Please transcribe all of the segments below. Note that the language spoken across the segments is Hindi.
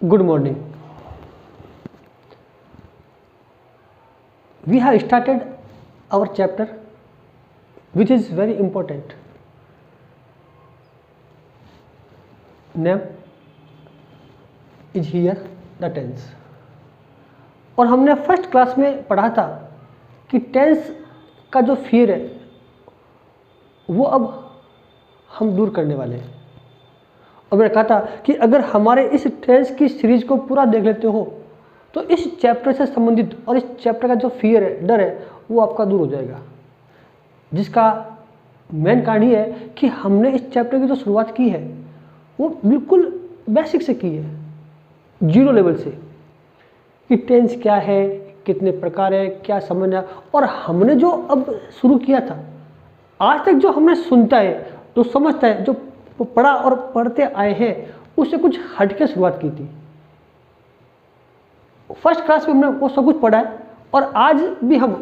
Good morning. We have started our chapter, which is very important. Name is here, the tense. और हमने फर्स्ट क्लास में पढ़ा था कि टेंस का जो फियर है वो अब हम दूर करने वाले हैं। और मैंने कहा था कि अगर हमारे इस टेंस की सीरीज को पूरा देख लेते हो तो इस चैप्टर से संबंधित और इस चैप्टर का जो फियर है, डर है, वो आपका दूर हो जाएगा। जिसका मेन कारण ये है कि हमने इस चैप्टर की जो शुरुआत की है वो बिल्कुल बेसिक से की है, जीरो लेवल से, कि टेंस क्या है, कितने प्रकार है, क्या समझना। और हमने जो अब शुरू किया था, आज तक जो हमने सुनता है, जो समझता है, जो पढ़ा और पढ़ते आए हैं, उससे कुछ हटके शुरुआत की थी। फर्स्ट क्लास में हमने वो सब कुछ पढ़ा है और आज भी हम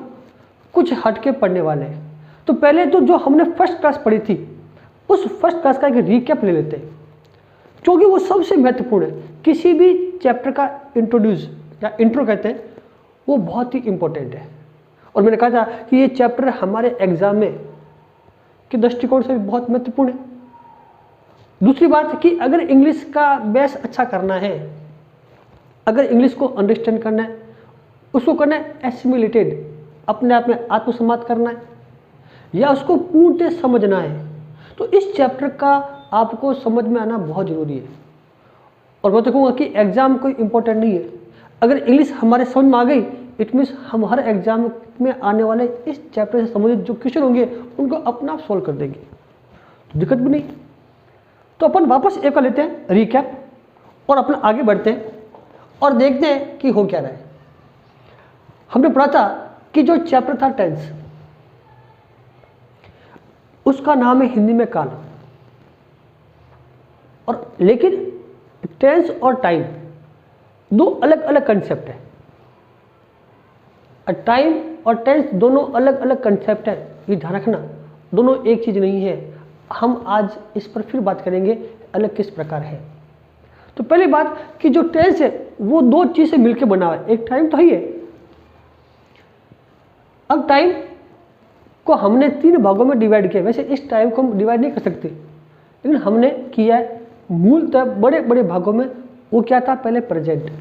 कुछ हटके पढ़ने वाले हैं। तो पहले तो जो हमने फर्स्ट क्लास पढ़ी थी उस फर्स्ट क्लास का एक रिकैप ले लेते हैं, क्योंकि वो सबसे महत्वपूर्ण है। किसी भी चैप्टर का इंट्रोड्यूस या इंट्रो कहते हैं, वो बहुत ही इंपॉर्टेंट है। और मैंने कहा था कि ये चैप्टर हमारे एग्जाम में के दृष्टिकोण से भी बहुत महत्वपूर्ण है। दूसरी बात कि अगर इंग्लिश का बेस अच्छा करना है, अगर इंग्लिश को अंडरस्टैंड करना है, उसको करना है एसिमिलेटेड, अपने आप में आत्मसम्मात करना है, या उसको पूर्णतः समझना है, तो इस चैप्टर का आपको समझ में आना बहुत ज़रूरी है। और मैं तो कहूँगा कि एग्ज़ाम कोई इंपॉर्टेंट नहीं है। अगर इंग्लिश हमारे समझ में आ गई, इट मीन्स हम हर एग्जाम में आने वाले इस चैप्टर से संबंधित जो क्वेश्चन होंगे उनको अपना आप सॉल्व कर देंगे, तो दिक्कत भी नहीं। तो अपन वापस एक कर लेते हैं रिकैप और अपना आगे बढ़ते हैं और देखते हैं कि हो क्या रहा है। हमने पढ़ा था कि जो चैप्टर था टेंस, उसका नाम है हिंदी में काल। और लेकिन टेंस और टाइम दो अलग अलग कंसेप्ट है। टाइम और टेंस दोनों अलग अलग कंसेप्ट है, ये ध्यान रखना, दोनों एक चीज नहीं है। हम आज इस पर फिर बात करेंगे अलग किस प्रकार है। तो पहली बात कि जो टेंस है वो दो चीज से मिलकर बना हुआ है, एक टाइम तो ही है। अब टाइम को हमने तीन भागों में डिवाइड किया। वैसे इस टाइम को हम डिवाइड नहीं कर सकते, लेकिन हमने किया है मूलतः बड़े बड़े भागों में। वो क्या था, पहले प्रेजेंट।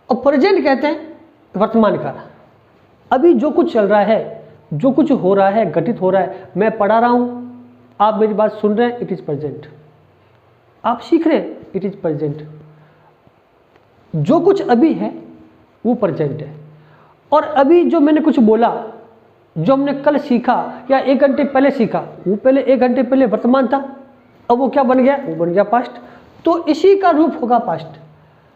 और प्रेजेंट कहते हैं वर्तमान काल। अभी जो कुछ चल रहा है, जो कुछ हो रहा है, घटित हो रहा है, मैं पढ़ा रहा हूं, आप मेरी बात सुन रहे हैं, इट इज प्रेजेंट। आप सीख रहे हैं, इट इज प्रेजेंट। जो कुछ अभी है वो प्रेजेंट है। और अभी जो मैंने कुछ बोला, जो हमने कल सीखा या 1 घंटे पहले सीखा, वो पहले 1 घंटे पहले वर्तमान था, अब वो क्या बन गया, वो बन गया पास्ट। तो इसी का रूप होगा पास्ट।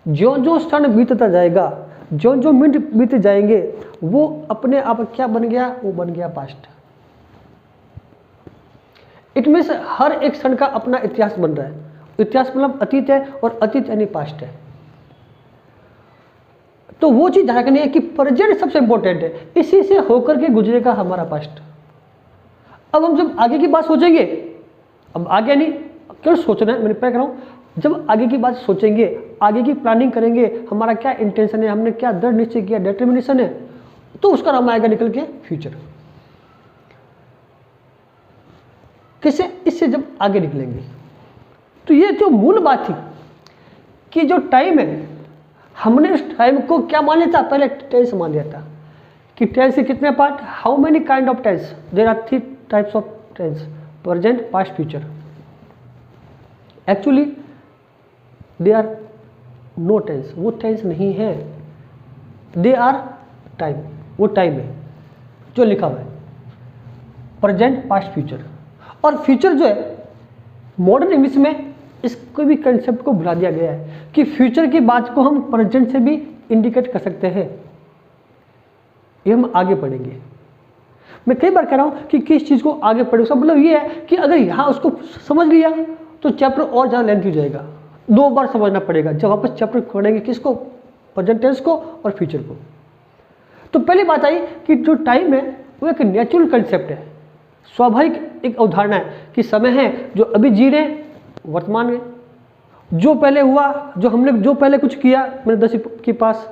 जो जो क्षण बीतता जाएगा, जो जो मिनट बीत जाएंगे, वो अपने आप क्या बन गया, वो बन गया पास्ट। इट मीन्स हर एक क्षण का अपना इतिहास बन रहा है। इतिहास मतलब अतीत है और अतीत यानी पास्ट है। तो वो चीज ध्यान रखनी है कि प्रेजेंट सबसे इंपॉर्टेंट है, इसी से होकर के गुजरेगा हमारा पास्ट। अब हम जब आगे की बात सोचेंगे, अब आगे नहीं क्यों सोचना है, मैंने पहले कह रहा हूं, जब आगे की बात सोचेंगे, आगे की प्लानिंग करेंगे, हमारा क्या इंटेंशन है, हमने क्या दृढ़ निश्चय किया, डिटर्मिनेशन है, तो उसका नाम आएगा निकल के फ्यूचर। किससे, इससे जब आगे निकलेंगे। तो ये जो मूल बात थी कि जो टाइम है, हमने उस टाइम को क्या मान लिया था, पहले टेंस मान लिया था कि टेंस के कितने part, how many kind of tense, there are 3 types of tense, present, past, future. Actually they are no tense, वो टेंस नहीं है, दे आर टाइम, वो टाइम है जो लिखा हुआ है, प्रेजेंट, पास्ट, फ्यूचर। और फ्यूचर जो है मॉडर्न इंग्लिश में इसको भी कंसेप्ट को भुला दिया गया है कि फ्यूचर की बात को हम प्रेजेंट से भी इंडिकेट कर सकते हैं। ये हम आगे पढ़ेंगे। मैं कई बार कह रहा हूं कि किस चीज को आगे पढ़े, उसका मतलब ये है कि अगर यहां उसको समझ लिया तो चैप्टर और ज्यादा लेंथ हो जाएगा, 2 बार समझना पड़ेगा जब वापस चैप्टर पढ़ेंगे, किसको, प्रेजेंट टेंस को और फ्यूचर को। तो पहली बात आई कि जो टाइम है वो एक नेचुरल कंसेप्ट है, स्वाभाविक एक अवधारणा है कि समय है जो अभी जी रहे हैं वर्तमान में, जो पहले हुआ, जो पहले कुछ किया, मैंने 10वीं के पास,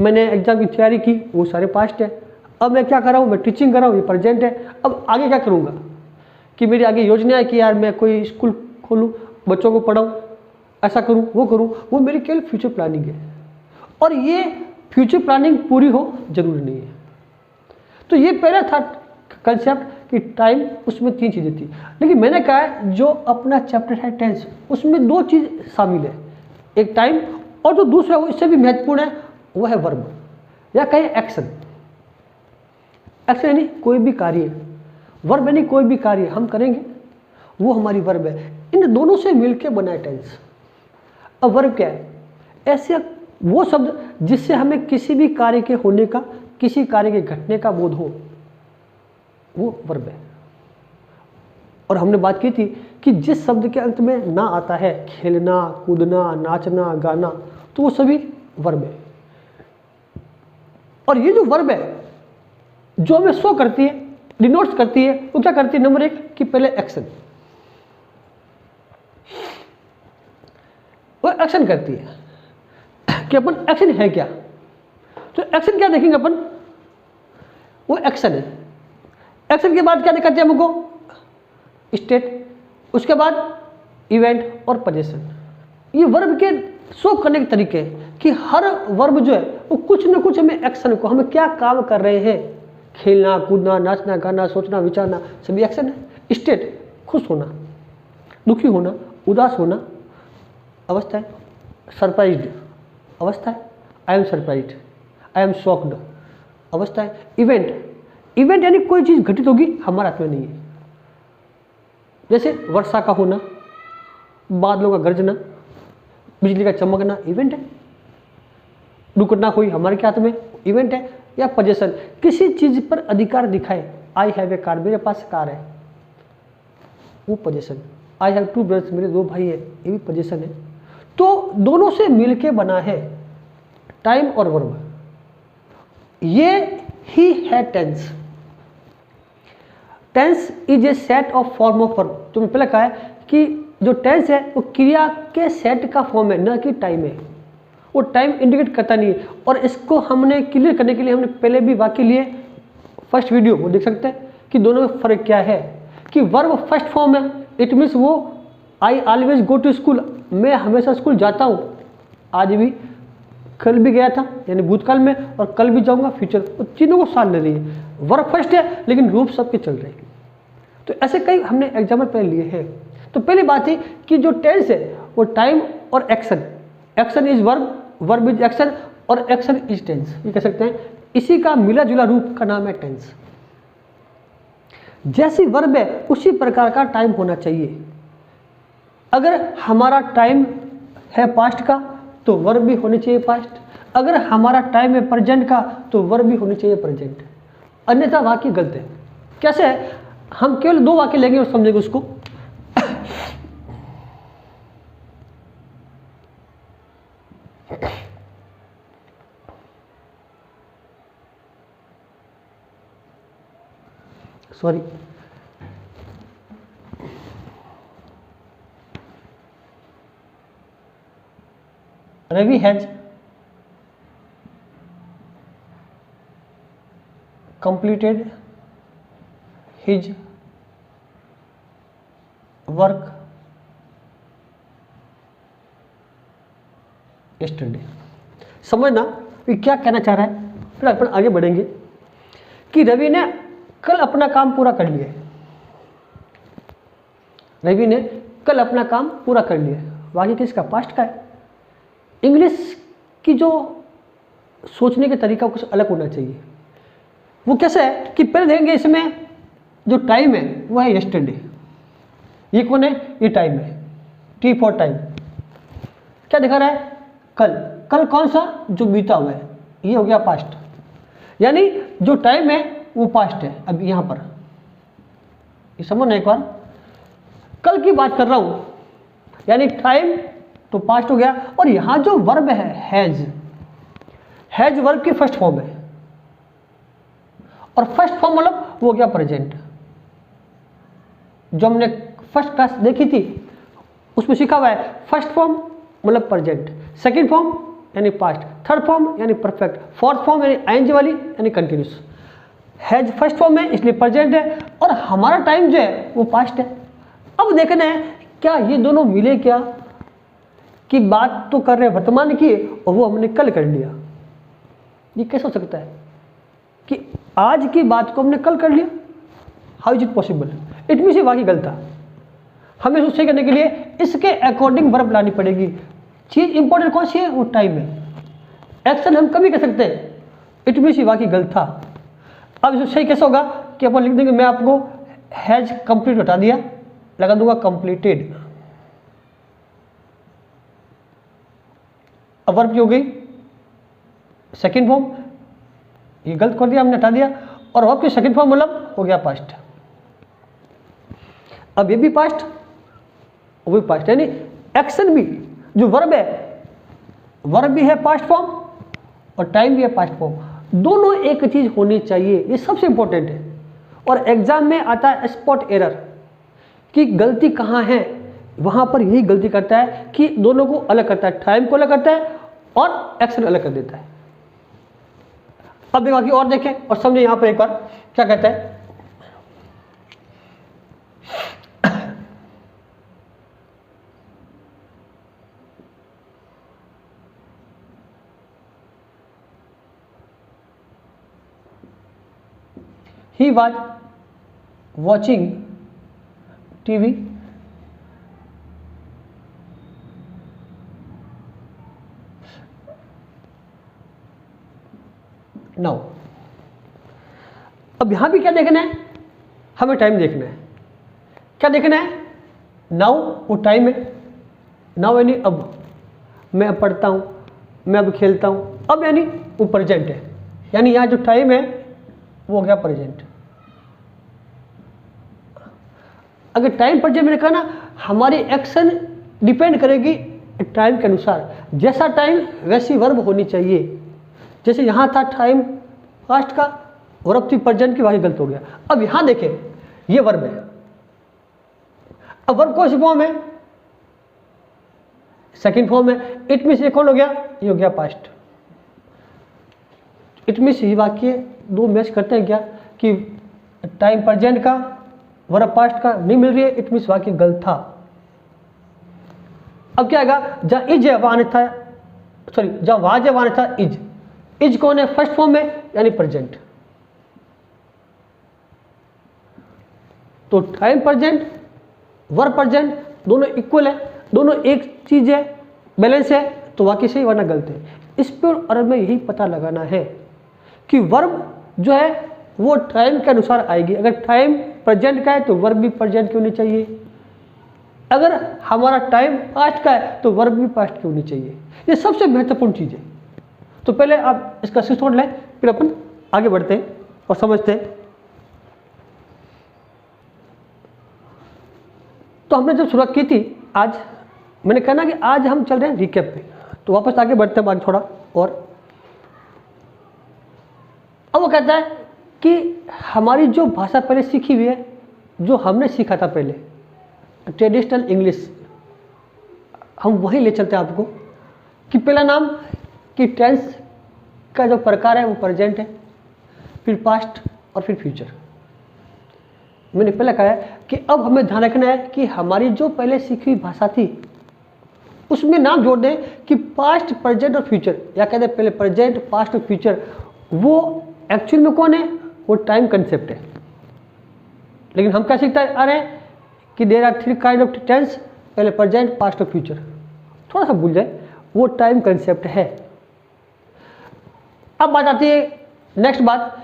मैंने एग्जाम की तैयारी की, वो सारे पास्ट है। अब मैं क्या कर रहा हूँ, मैं टीचिंग कर रहा हूँ, ये प्रेजेंट है। अब आगे क्या करूँगा, कि मेरी आगे योजना है कि यार मैं कोई स्कूल खोलूँ, बच्चों को पढ़ाऊँ, ऐसा करूँ, वो मेरी केवल फ्यूचर प्लानिंग है। और ये फ्यूचर प्लानिंग पूरी हो जरूरी नहीं है। तो ये पहला था कंसेप्ट कि टाइम, उसमें 3 चीज़ें थी। लेकिन मैंने कहा है जो अपना चैप्टर है टेंस, उसमें 2 चीज़ शामिल है, एक टाइम और जो दूसरा वो इससे भी महत्वपूर्ण है वो है वर्ब, या कहें एक्शन। एक्शन यानी कोई भी कार्य, वर्ब यानी कोई भी कार्य हम करेंगे वो हमारी वर्ब है। इन दोनों से मिलकर बना है टेंस। अब वर्ब क्या है, ऐसे वो शब्द जिससे हमें किसी भी कार्य के होने का, किसी कार्य के घटने का बोध हो, वो वर्ब है। और हमने बात की थी कि जिस शब्द के अंत में ना आता है, खेलना, कूदना, नाचना, गाना, तो वो सभी वर्ब है। और ये जो वर्ब है जो हमें शो करती है, डिनोट्स करती है, वो क्या करती है, नंबर 1 कि पहले एक्शन, वो एक्शन करती है कि अपन एक्शन है क्या। तो एक्शन क्या देखेंगे अपन, वो एक्शन है। एक्शन के बाद क्या दिखाते हैं हमको, स्टेट, उसके बाद इवेंट और पोजीशन। ये वर्ब के शो करने के तरीके हैं कि हर वर्ब जो है वो कुछ ना कुछ हमें एक्शन को, हमें क्या काम कर रहे हैं, खेलना, कूदना, नाचना, गाना, सोचना, विचारना, सभी एक्शन है। स्टेट, खुश होना, दुखी होना, उदास होना, अवस्था है, सरप्राइज्ड अवस्था है, I am surprised, I am shocked अवस्था है। इवेंट यानी कोई चीज़ घटित होगी, हमारे हाथ में नहीं है। जैसे वर्षा का होना, बादलों का गरजना, बिजली का चमकना, इवेंट है। दुर्घटना हुई, हमारे क्या हाथ में, इवेंट है। या पोजेशन, किसी चीज पर अधिकार दिखाए, आई हैव ए कार, मेरे पास कार है, वो पोजेशन। आई हैव 2 ब्रदर्स, मेरे 2 भाई है, ये भी पोजेशन है। तो दोनों से मिलके बना है टाइम और वर्ब, ये ही है tense. Tense is a set of form of verb. तो मैंने पहले कहा है कि जो टेंस है वो क्रिया के सेट का फॉर्म है, न कि टाइम है। वो टाइम इंडिकेट करता नहीं है। और इसको हमने क्लियर करने के लिए हमने पहले भी वाक्य लिए, फर्स्ट वीडियो वो देख सकते हैं कि दोनों में फर्क क्या है। कि वर्ब फर्स्ट फॉर्म है, इट मीन्स वो I always go to school, मैं हमेशा स्कूल जाता हूँ, आज भी, कल भी गया था यानी भूतकाल में, और कल भी जाऊँगा फ्यूचर, तो तीनों को साथ ले रही है। वर्ब फर्स्ट है लेकिन रूप सबके चल रहे हैं। तो ऐसे कई हमने एग्जाम्पल पहले लिए हैं। तो पहली बात है कि जो टेंस है वो टाइम और action, action is verb, verb is action, और एक्शन इज टेंस, ये कह सकते हैं। इसी का मिला जुला रूप का नाम है टेंस। जैसी वर्ब है उसी प्रकार का टाइम होना चाहिए। अगर हमारा टाइम है पास्ट का तो वर्ब भी होनी चाहिए पास्ट, अगर हमारा टाइम है प्रेजेंट का तो वर्ब भी होनी चाहिए प्रेजेंट, अन्यथा वाक्य गलत है। कैसे है, हम केवल 2 वाक्य लेंगे और समझेंगे उसको। Sorry, Ravi has completed his work yesterday। समझना कि क्या कहना चाह रहा है, फिर अपन आगे बढ़ेंगे। कि रवि ने कल अपना काम पूरा कर लिया, रवि ने कल अपना काम पूरा कर लिया, वाक्य किसका, पास्ट का है। इंग्लिश की जो सोचने का तरीका कुछ अलग होना चाहिए। वो कैसे है कि पहले देखेंगे इसमें जो टाइम है वो है यस्टरडे, ये कौन है, ये टाइम है, टी फॉर टाइम। क्या दिखा रहा है, कल, कल कौन सा, जो बीता हुआ है, ये हो गया पास्ट, यानी जो टाइम है वो पास्ट है। अब यहाँ पर ये समझना एक बार, कल की बात कर रहा हूँ, यानी टाइम तो पास्ट हो गया। और यहां जो वर्ब है हैज वर्ब की फर्स्ट फॉर्म है, और फर्स्ट फॉर्म मतलब वो हो गया प्रेजेंट। जो हमने फर्स्ट क्लास देखी थी उसमें सीखा हुआ है फर्स्ट फॉर्म मतलब प्रेजेंट, सेकंड फॉर्म यानी पास्ट, थर्ड फॉर्म यानी परफेक्ट, फोर्थ फॉर्म यानी आईएनजी वाली यानी कंटिन्यूस। हैज फर्स्ट फॉर्म है इसलिए प्रेजेंट है, और हमारा टाइम जो है वो पास्ट है। अब देखना है क्या ये दोनों मिले क्या, कि बात तो कर रहे हैं वर्तमान की और वो हमने कल कर लिया। ये कैसे हो सकता है कि आज की बात को हमने कल कर लिया? How is it possible? It means ये वाकई गलत था। हमें उसको सही करने के लिए इसके अकॉर्डिंग वर्ब लानी पड़ेगी। चीज इंपॉर्टेंट कौन सी है? वो टाइम है। एक्शन हम कभी कर सकते हैं, इट मीन्स ये वाकई गलत था। अब इसको सही कैसे होगा कि अपन लिख देंगे, मैं आपको हैज कंप्लीट हटा दिया, लगा दूंगा कंप्लीटेड। अब वर्ब की हो गई सेकंड फॉर्म, ये गलत कर दिया हमने, हटा दिया, और वर्ब की सेकंड फॉर्म मतलब हो गया पास्ट। अब ये भी पास्ट वो भी पास्ट, यानी एक्शन भी जो वर्ब है, वर्ब भी है पास्ट फॉर्म और टाइम भी है पास्ट फॉर्म, दोनों एक चीज होनी चाहिए। ये सबसे इंपॉर्टेंट है। और एग्जाम में आता है स्पॉट एरर कि गलती कहाँ है, वहां पर यही गलती करता है कि दोनों को अलग करता है, टाइम को अलग करता है और एक्शन अलग कर देता है। अब एक बाकी और देखें और समझे यहां पर एक बार क्या कहता है। He was watching TV now। अब यहां भी क्या देखना है, हमें टाइम देखना है। क्या देखना है? नाउ वो टाइम है, नाउ यानी अब, मैं अब पढ़ता हूं, मैं अब खेलता हूं, अब यानी वो प्रेजेंट है, यानी यहां जो टाइम है वो हो गया प्रेजेंट। अगर टाइम प्रेजेंट मैंने कहा ना, हमारी एक्शन डिपेंड करेगी टाइम के अनुसार। जैसा टाइम वैसी वर्ब होनी चाहिए। जैसे यहां था टाइम पास्ट का, वर्ब थी प्रेजेंट की, वही गलत हो गया। अब यहां देखें ये वर्ब है, अब वर्ब कौन सी फॉर्म है? सेकंड फॉर्म है। इट मीन्स ये कौन हो गया? ये हो गया पास्ट। इट मीन्स ये वाक्य दो मैच करते हैं क्या कि टाइम प्रेजेंट का वर्ब पास्ट का नहीं मिल रही है, इट मीन्स वाक्य गलत था। अब क्या आएगा? जहां इज है वहां था, सॉरी जहां वाज है वहां था इज। इज कौन है? फर्स्ट फॉर्म में यानी प्रेजेंट। तो टाइम प्रेजेंट वर्ब प्रेजेंट दोनों इक्वल है, दोनों एक चीज है, बैलेंस है, तो वाक्य सही वरना गलत है। इस पर और में यही पता लगाना है कि वर्ब जो है वो टाइम के अनुसार आएगी। अगर टाइम प्रेजेंट का है तो वर्ब भी प्रेजेंट की होनी चाहिए, अगर हमारा टाइम पास्ट का है तो वर्ब भी पास्ट की होनी चाहिए। ये सबसे महत्वपूर्ण चीज है। तो पहले आप इसका सिस्टम लें, फिर अपन आगे बढ़ते हैं और समझते हैं। तो हमने जब शुरुआत की थी आज, मैंने कहा ना कि आज हम चल रहे हैं रिकैप पे, तो वापस आगे बढ़ते हैं आगे थोड़ा। और अब वो कहता है कि हमारी जो भाषा पहले सीखी हुई है, जो हमने सीखा था पहले ट्रेडिशनल इंग्लिश, हम वही ले चलते हैं आपको कि पहला नाम कि टेंस का जो प्रकार है वो प्रेजेंट है, फिर पास्ट और फिर फ्यूचर। मैंने पहले कहा है कि अब हमें ध्यान रखना है कि हमारी जो पहले सीखी हुई भाषा थी उसमें नाम जोड़ दें कि पास्ट प्रेजेंट और फ्यूचर, या कहते हैं पहले प्रेजेंट पास्ट और फ्यूचर, वो एक्चुअल में कौन है? वो टाइम कंसेप्ट है। लेकिन हम क्या सीखते आ रहे हैं कि there are three kind of tense, पहले प्रेजेंट पास्ट और फ्यूचर, थोड़ा सा भूल जाए, वो टाइम कंसेप्ट है। अब बात आती है नेक्स्ट बात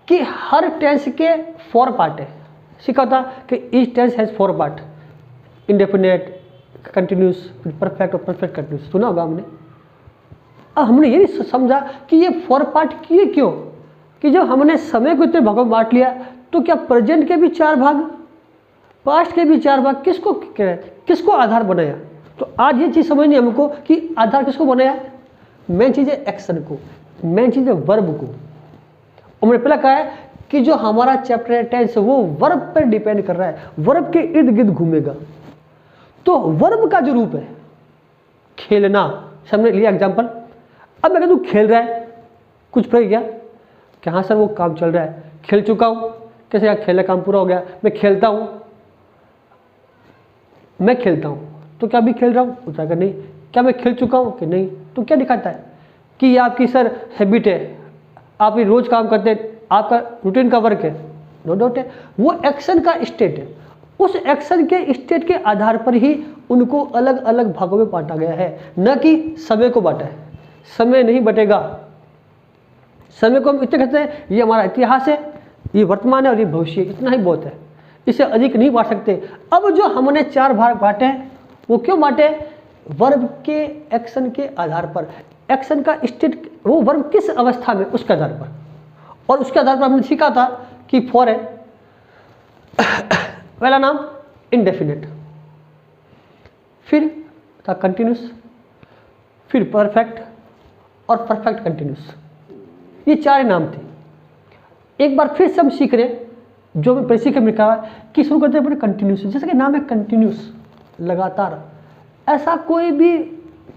कि हर टेंस के 4 पार्ट है। सीखा था कि each tense has 4 part, indefinite, continuous, perfect और परफेक्ट कंटिन्यूस, सुना होगा हमने। अब हमने ये नहीं समझा कि ये 4 पार्ट किए क्यों, कि जब हमने समय को इतने भागों में बांट लिया तो क्या प्रेजेंट के भी 4 भाग, पास्ट के भी 4 भाग, किसको कह रहे हैं, किसको आधार बनाया? तो आज ये चीज समझनी हमको कि आधार किसको बनाया। मेन चीज है एक्शन को, मेन चीज है वर्ब को। और मैंने पहले कहा है कि जो हमारा चैप्टर है टेंस, वो वर्ब पर डिपेंड कर रहा है, वर्ब के इर्द गिर्द घूमेगा। तो वर्ब का जो रूप है खेलना, हमने लिया एग्जाम्पल। अब मैं कहता हूँ खेल रहा है, कुछ फर्क क्या कि हाँ सर वो काम चल रहा है, खेल चुका हूँ, कैसे यार खेलना काम पूरा हो गया, मैं खेलता हूँ, मैं खेलता हूँ तो क्या अभी खेल रहा हूँ, उत्तर का नहीं। क्या मैं खेल चुका हूँ कि नहीं, तो क्या दिखाता है कि ये आपकी सर हैबिट है, आप ये रोज काम करते हैं, आपका रूटीन का वर्क है, नो डाउट है। वो एक्शन का स्टेट है, उस एक्शन के स्टेट के आधार पर ही उनको अलग अलग भागों में बांटा गया है, न कि समय को बांटा है। समय नहीं बटेगा, समय को हम इतने कहते हैं ये हमारा इतिहास है, ये वर्तमान है और ये भविष्य, इतना ही बहुत है, इससे अधिक नहीं बांट सकते। अब जो हमने 4 भाग बांटे हैं वो क्यों बांटे, वर्ब के एक्शन के आधार पर, एक्शन का स्टेट, वो वर्ब किस अवस्था में उसके आधार पर, और उसके आधार पर हमने सीखा था कि फॉर है पहला नाम इनडेफिनेट, फिर था कंटिन्यूस, फिर परफेक्ट और परफेक्ट कंटिन्यूस, ये 4 नाम थे। एक बार फिर से हम सीख रहे जो मैं प्रेसिक में लिखा है कि शुरू करते हैं अपने कंटिन्यूस, जैसे कि नाम है कंटिन्यूस, लगातार। ऐसा कोई भी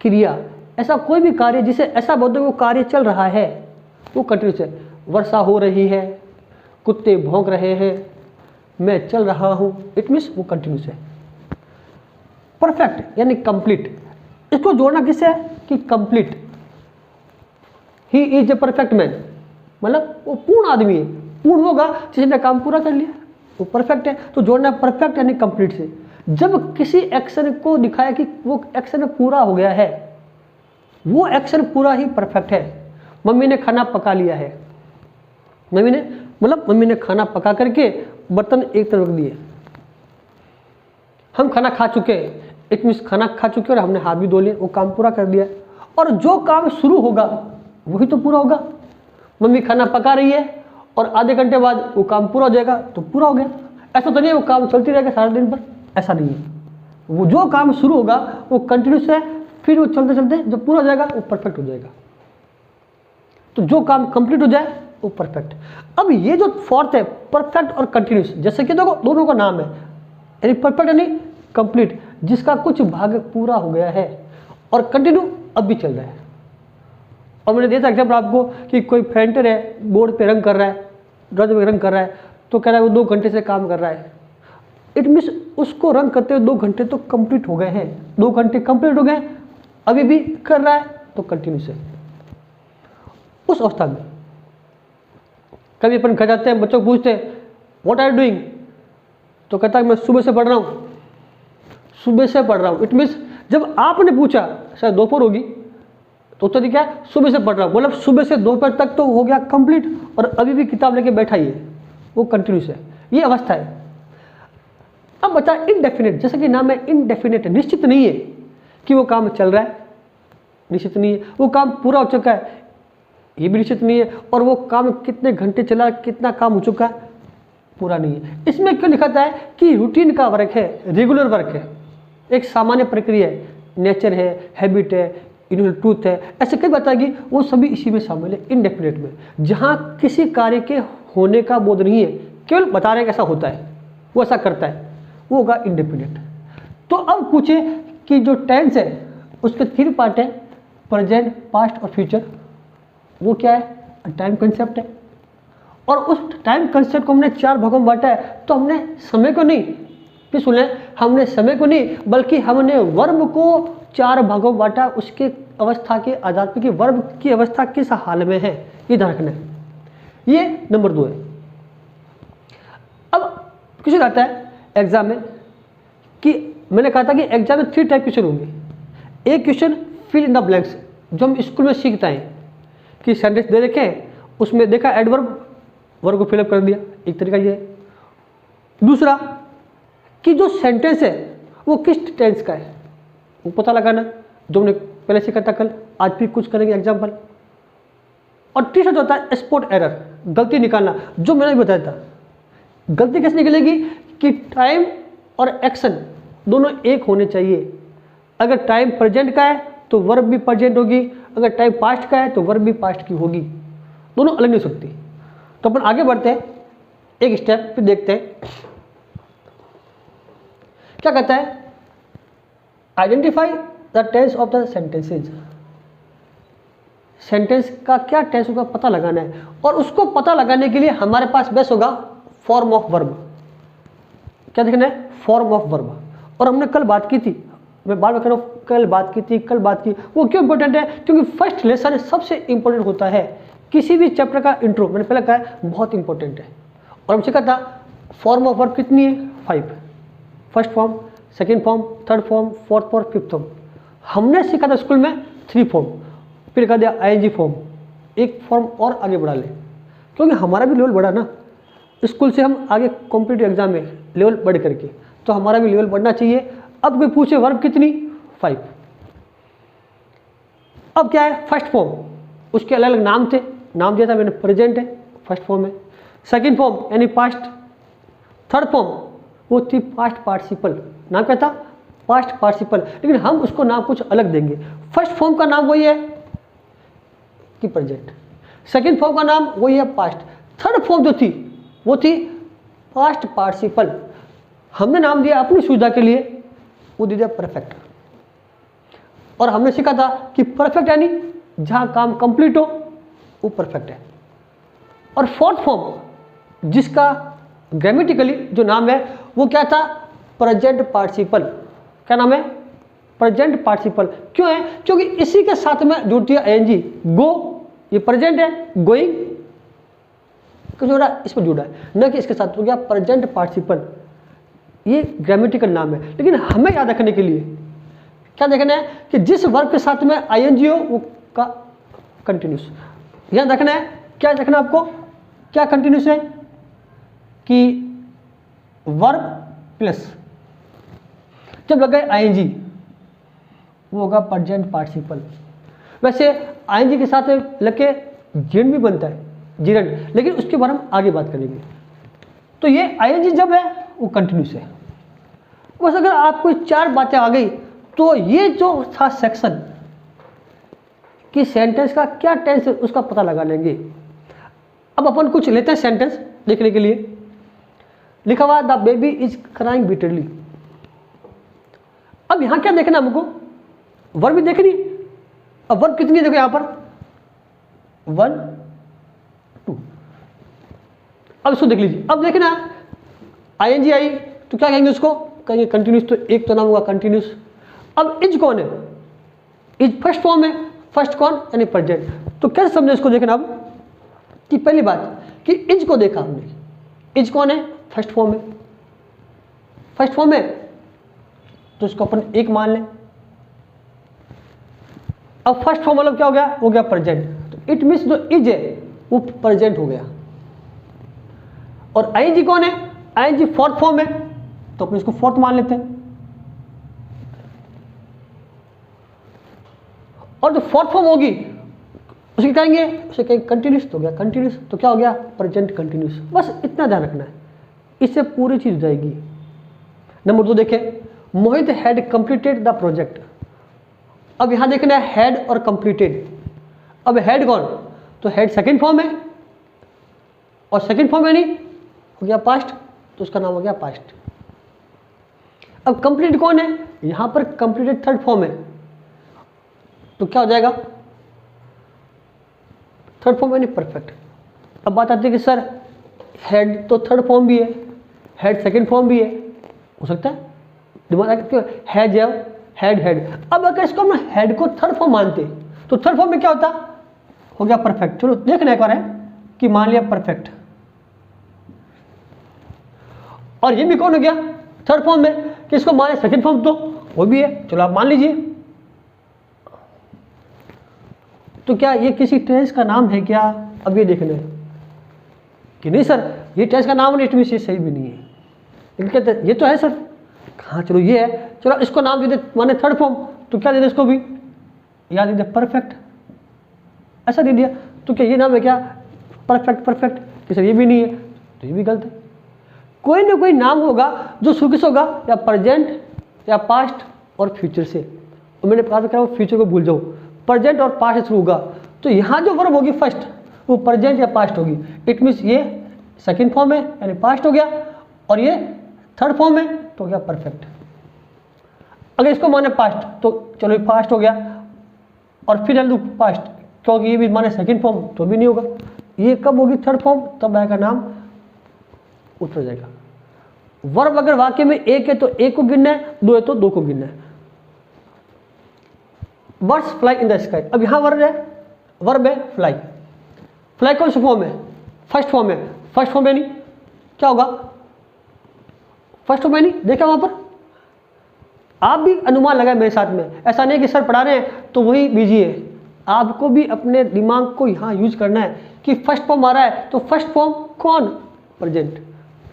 क्रिया, ऐसा कोई भी कार्य जिसे ऐसा बोलते वो कार्य चल रहा है वो कंटिन्यूस है। वर्षा हो रही है, कुत्ते भौंक रहे हैं, मैं चल रहा हूँ, इट मीन्स वो कंटिन्यूस है। परफेक्ट यानी कंप्लीट, इसको जोड़ना किससे है कि complete, he is a perfect man, मतलब वो पूर्ण आदमी है, पूर्ण होगा जिसने काम पूरा कर लिया, वो परफेक्ट है। तो जोड़ना परफेक्ट यानी कंप्लीट से। जब किसी एक्शन को दिखाया कि वो एक्शन पूरा हो गया है, वो एक्शन पूरा ही परफेक्ट है। मम्मी ने खाना पका लिया है, मम्मी ने खाना पका करके बर्तन एक तरफ रख दिए, हम खाना खा चुके, इट मीन्स खाना खा चुके और हमने हाथ भी धो लिए, वो काम पूरा कर दिया। और जो काम शुरू होगा वही तो पूरा होगा। मम्मी खाना पका रही है और आधे घंटे बाद वो काम पूरा हो जाएगा तो पूरा हो गया। ऐसा तो नहीं है वो काम चलती रहेगा सारा दिन पर, ऐसा नहीं है। वो जो काम शुरू होगा वो कंटिन्यूस है, फिर वो चलते चलते जब पूरा हो जाएगा वो परफेक्ट हो जाएगा। तो जो काम कंप्लीट हो जाए वो परफेक्ट। अब ये जो फोर्थ है परफेक्ट और कंटिन्यूस, जैसे कि देखो दोनों का नाम है, यानी परफेक्ट यानी कंप्लीट, जिसका कुछ भाग पूरा हो गया है, और कंटिन्यू अब भी चल रहा है। और मैंने दिया था एग्जाम्पल आपको कि कोई पेंटर है, बोर्ड पे रंग कर रहा है, ड्रॉइंग में रंग कर रहा है, तो कह रहा है वो 2 घंटे से काम कर रहा है, इट मीन्स उसको रंग करते हुए 2 घंटे तो कंप्लीट हो गए हैं, 2 घंटे कंप्लीट हो गए, अभी भी कर रहा है तो कंटिन्यूस है। उस अवस्था में कभी अपन घर जाते हैं, बच्चों को पूछते हैं व्हाट आर यू डूइंग, तो कहता है मैं सुबह से पढ़ रहा हूँ, सुबह से पढ़ रहा हूँ। इट मीन्स जब आपने पूछा शायद दोपहर होगी, तो उत्तर क्या है सुबह से पढ़ रहा हूँ, मतलब सुबह से दोपहर तक तो हो गया कंप्लीट, और अभी भी किताब लेके बैठा ही है, वो कंटिन्यूस है, ये अवस्था है। अब बता इनडेफिनेट, जैसे कि नाम है इनडेफिनेट, निश्चित नहीं है कि वो काम चल रहा है, निश्चित नहीं है वो काम पूरा हो चुका है, ये भी निश्चित नहीं है, और वो काम कितने घंटे चला, कितना काम हो चुका है, पूरा नहीं है। इसमें क्यों लिखा है कि रूटीन का वर्क है, रेगुलर वर्क है, एक सामान्य प्रक्रिया है, नेचर है, हैबिट है, यूनिवर्सल ट्रूथ है, ऐसे कई बताएगी, वो सभी इसी में शामिल है इनडेफिनेट में, जहाँ किसी कार्य के होने का बोध नहीं है, केवल बता रहे हैं कैसा होता है, वो ऐसा करता है, वो होगा इनडेफिनेट। तो अब पूछे कि जो टेंस है उसके 3 पार्ट है, प्रेजेंट, पास्ट और फ्यूचर। वो क्या है, टाइम कंसेप्ट है, और उस टाइम कंसेप्ट को हमने 4 भागों में बांटा है। तो हमने समय को नहीं, फिर सुन लें, हमने समय को नहीं बल्कि हमने वर्ब को 4 भागों में बांटा, उसके अवस्था के आधार पर कि वर्ब की अवस्था किस हाल में है, ये ध्यान रखना है। ये नंबर 2 है। अब क्वेश्चन आता है एग्जाम में कि मैंने कहा था कि एग्जाम में 3 टाइप क्वेश्चन होंगे। एक question fill in the blanks, जो हम स्कूल में सीखते हैं कि सेंटेंस दे रखे, उसमें देखा एडवर्ब, वर्ब को फिलअप कर दिया, एक तरीका ये है। दूसरा कि जो सेंटेंस है वो किस टेंस का है वो पता लगाना, जो हमने पहले सीखा था कल, आज फिर कुछ करेंगे एग्जाम्पल। और तीसरा जो होता है स्पॉट एरर, गलती निकालना, जो मैंने भी बताया था। गलती कैसे निकलेगी कि टाइम और एक्शन दोनों एक होने चाहिए। अगर टाइम प्रेजेंट का है तो वर्ब भी प्रेजेंट होगी, अगर टाइम पास्ट का है तो वर्ब भी पास्ट की होगी, दोनों अलग नहीं हो सकती। तो अपन आगे बढ़ते हैं, एक स्टेप फिर देखते हैं क्या कहता है। Identify the tense of the sentences, sentence का क्या टेंस होगा पता लगाना है, और उसको पता लगाने के लिए हमारे पास बेस्ट होगा फॉर्म ऑफ वर्ब। क्या देखना है? Form of verb. और हमने कल बात की थी, मैं बार बार कह रहा हूँ, कल बात की, वो क्यों इंपॉर्टेंट है? क्योंकि फर्स्ट लेसन सबसे इंपॉर्टेंट होता है, किसी भी चैप्टर का इंट्रो, मैंने पहले कहा है, बहुत इंपॉर्टेंट है। और हमसे कहा था फॉर्म ऑफ वर्ब कितनी है? 5, first form, second form, third form, fourth form, fifth form. हमने सीखा था स्कूल में 3 फॉर्म, फिर कहा दिया ING फॉर्म, एक फॉर्म और आगे बढ़ा ले, क्योंकि हमारा भी लेवल बढ़ा ना, स्कूल से हम आगे कॉम्पिटिटिव एग्जाम में लेवल बढ़ करके, तो हमारा भी लेवल बढ़ना चाहिए। अब कोई पूछे वर्ब कितनी? 5। अब क्या है? फर्स्ट फॉर्म, उसके अलग अलग नाम थे, नाम दिया था मैंने, प्रेजेंट है, फर्स्ट फॉर्म है। सेकेंड फॉर्म यानी पास्ट, थर्ड फॉर्म वो थी पास्ट पार्टिसिपल, नाम क्या था? पास्ट पार्टिसिपल, लेकिन हम उसको नाम कुछ अलग देंगे। फर्स्ट फॉर्म का नाम वही है कि प्रेजेंट, सेकेंड फॉर्म का नाम वही है पास्ट, थर्ड फॉर्म जो थी वो थी पास्ट पार्टिसिपल, हमने नाम दिया अपनी सुविधा के लिए, वो दे दिया परफेक्ट। और हमने सीखा था कि परफेक्ट यानी जहां काम कंप्लीट हो वो परफेक्ट है। और फोर्थ फॉर्म जिसका ग्रामेटिकली जो नाम है वो क्या था? Present participle. क्या नाम है? Present participle. क्यों है? क्योंकि इसी के साथ में जुड़ती है ING, गो, ये प्रेजेंट है, गोइंग जोड़ा इस पर जुड़ा है, न कि इसके साथ हो गया प्रेजेंट पार्टिसिपल। ये ग्रामेटिकल नाम है, लेकिन हमें याद रखने के लिए क्या देखना है कि जिस वर्ब के साथ में ING हो वो का कंटिन्यूस याद रखना है। क्या रखना आपको? क्या कंटिन्यूस है? कि वर्ब प्लस जब लग गए ING वो होगा प्रेजेंट पार्टिसिपल। वैसे ING के साथ लग के जेंड भी बनता है, जीरेंड, लेकिन उसके बारे में आगे बात करेंगे। तो ये ING जब है वो कंटिन्यूस है। बस अगर आपको 4 बातें आ गई तो ये जो था सेक्शन कि सेंटेंस का क्या टेंस है उसका पता लगा लेंगे। अब अपन कुछ लेते हैं सेंटेंस लिखने के लिए। लिखा हुआ the baby is crying bitterly. अब यहां क्या देखना हमको? वर्ब भी देखनी। अब वर्ब कितनी है देखो यहां पर 1 2। अब इसको देख लीजिए। अब देखना ING आई तो क्या कहेंगे उसको? कहेंगे कंटिन्यूस, तो एक तो नाम होगा कंटिन्यूस। अब इज कौन है? इज फर्स्ट फॉर्म है, फर्स्ट कौन यानी प्रेजेंट। तो कैसे समझे इसको? देखना अब कि पहली बात कि इज को देखा हमने, इज कौन है? फर्स्ट फॉर्म है, फर्स्ट फॉर्म है तो इसको अपन एक मान लें। अब फर्स्ट फॉर्म मतलब क्या हो गया? हो गया प्रेजेंट, तो इट मीन्स जो इज है वो प्रेजेंट हो गया। और ING कौन है? ING फोर्थ फॉर्म है तो अपन इसको फोर्थ मान लेते हैं। और जो फोर्थ फॉर्म होगी उसे कहेंगे, उसे कहेंगे कंटिन्यूस, तो गया कंटिन्यूस, तो क्या हो गया? Present continuous. बस इतना ध्यान रखना है, इससे पूरी चीज हो जाएगी। नंबर 2 देखें, मोहित हैड कंप्लीटेड द प्रोजेक्ट। अब यहां देखना है हैड और कंप्लीटेड। अब हैड कौन? तो हैड सेकेंड फॉर्म है और सेकेंड फॉर्म यानी हो गया पास्ट, तो उसका नाम हो गया पास्ट। अब कंप्लीट कौन है? यहां पर कंप्लीटेड थर्ड फॉर्म है तो क्या हो जाएगा? थर्ड फॉर्म यानी परफेक्ट। अब बात आती है कि सर हेड तो थर्ड फॉर्म भी है, हेड सेकेंड फॉर्म भी है, हो सकता है दिमाग क्यों? Has had head. अब अगर इसको हम हेड को थर्ड फॉर्म मानते तो थर्ड फॉर्म में क्या होता? हो गया परफेक्ट। चलो देखना एक बार है कि मान लिया परफेक्ट, और ये भी कौन हो गया? थर्ड फॉर्म में। कि इसको माने सेकेंड फॉर्म तो वो भी है, चलो आप मान लीजिए। तो क्या ये किसी टेंस का नाम है क्या? अब ये देखना है कि नहीं सर ये टेंस का नाम नहीं, ये सही भी नहीं है, लेकिन कहते ये तो है सर। हाँ चलो ये है, चलो इसको नाम दे दे माने थर्ड फॉर्म, तो क्या दे दे इसको भी? याद दे दे परफेक्ट, ऐसा दे दिया। तो क्या ये नाम है क्या? परफेक्ट। परफेक्ट कि सर ये भी नहीं है, तो ये भी गलत है। कोई ना कोई नाम होगा जो शुरू से होगा या प्रेजेंट या पास्ट और फ्यूचर से। और मैंने कहा था फ्यूचर को भूल जाओ, प्रेजेंट और पास्ट शुरू होगा। तो यहाँ जो वर्ब होगी फर्स्ट वो प्रेजेंट या पास्ट होगी। इट मीन्स ये सेकेंड फॉर्म है यानी पास्ट हो गया, और ये थर्ड फॉर्म है तो हो गया परफेक्ट। अगर इसको माने पास्ट तो चलो पास्ट हो गया, और फिर डाल दूँ पास्ट, क्योंकि ये भी माने सेकंड फॉर्म तो भी नहीं होगा। ये कब होगी थर्ड फॉर्म, तब आएगा नाम, उत्तर जाएगा। वर्ब अगर वाक्य में एक है तो एक को गिनना है, दो है तो दो को गिनना है। Birds fly in the sky, अब यहां वर्ब है फ्लाई। फ्लाई कौन सा फॉर्म है, फर्स्ट फॉर्म है। फर्स्ट फॉर्म है नहीं, क्या होगा फर्स्ट फॉर्म है नहीं, देखा वहां पर। आप भी अनुमान लगाए मेरे साथ में, ऐसा नहीं कि सर पढ़ा रहे हैं तो वही बिजी है। आपको भी अपने दिमाग को यहाँ यूज करना है कि फर्स्ट फॉर्म आ रहा है तो फर्स्ट फॉर्म कौन, प्रेजेंट।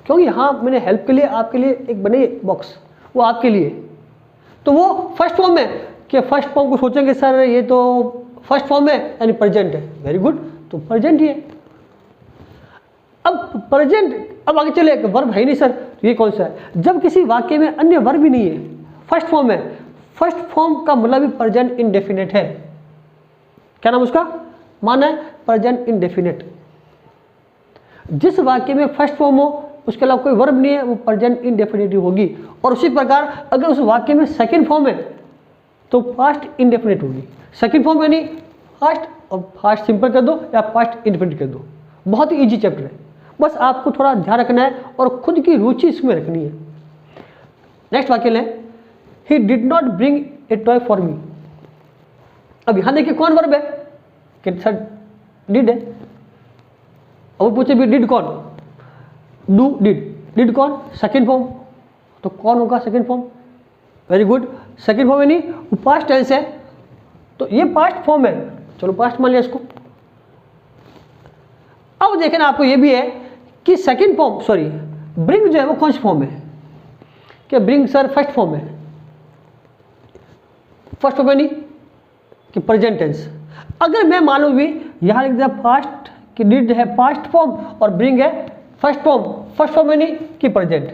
क्योंकि यहाँ मैंने हेल्प के लिए आपके लिए एक बने बॉक्स, वो आपके लिए, तो वो फर्स्ट फॉर्म है कि फर्स्ट फॉर्म को सोचेंगे सर ये तो फर्स्ट फॉर्म है यानी प्रेजेंट है, वेरी गुड, तो प्रेजेंट ही है। अब प्रेजेंट, अब आगे चले, वर्ब है नहीं सर, तो ये कौन सा है। जब किसी वाक्य में अन्य वर्ब भी नहीं है, फर्स्ट फॉर्म है, फर्स्ट फॉर्म का मतलब भी प्रेजेंट इंडेफिनिट है। क्या नाम उसका, माना है प्रेजेंट इंडेफिनिट। जिस वाक्य में फर्स्ट फॉर्म हो उसके अलावा कोई वर्ब नहीं है, वो प्रेजेंट इंडेफिनिटिव होगी। और उसी प्रकार अगर उस वाक्य में सेकंड फॉर्म है तो पास्ट इंडेफिनिट होगी। सेकंड फॉर्म है नहीं पास्ट, और पास्ट सिंपल कर दो या पास्ट इंडेफिनिट कर दो। बहुत ही इजी चैप्टर है, बस आपको थोड़ा ध्यान रखना है और खुद की रुचि इसमें रखनी है। नेक्स्ट वाक्य लें, he did not bring a toy for me. अब यहां देखिए कौन वर्ब है, कि सर डिड है। अब पूछे भी डिड कौन, डू डिड कौन, सेकंड फॉर्म, तो कौन होगा second form, very good, second form है नहीं, वो पास्ट टेंस है तो ये पास्ट फॉर्म है, चलो पास्ट मान लिया इसको। अब देखें ना, आपको ये भी है कि सेकंड फॉर्म, सॉरी ब्रिंग जो है वो कौन सी फॉर्म है, कि ब्रिंग सर फर्स्ट फॉर्म है, फर्स्ट फॉर्म है नहीं कि प्रेजेंट टेंस। अगर मैं मालूम भी यहां लिख दिया पास्ट कि डिड है पास्ट फॉर्म और ब्रिंग है फर्स्ट फॉर्म, फर्स्ट फॉर्म है नहीं कि प्रेजेंट।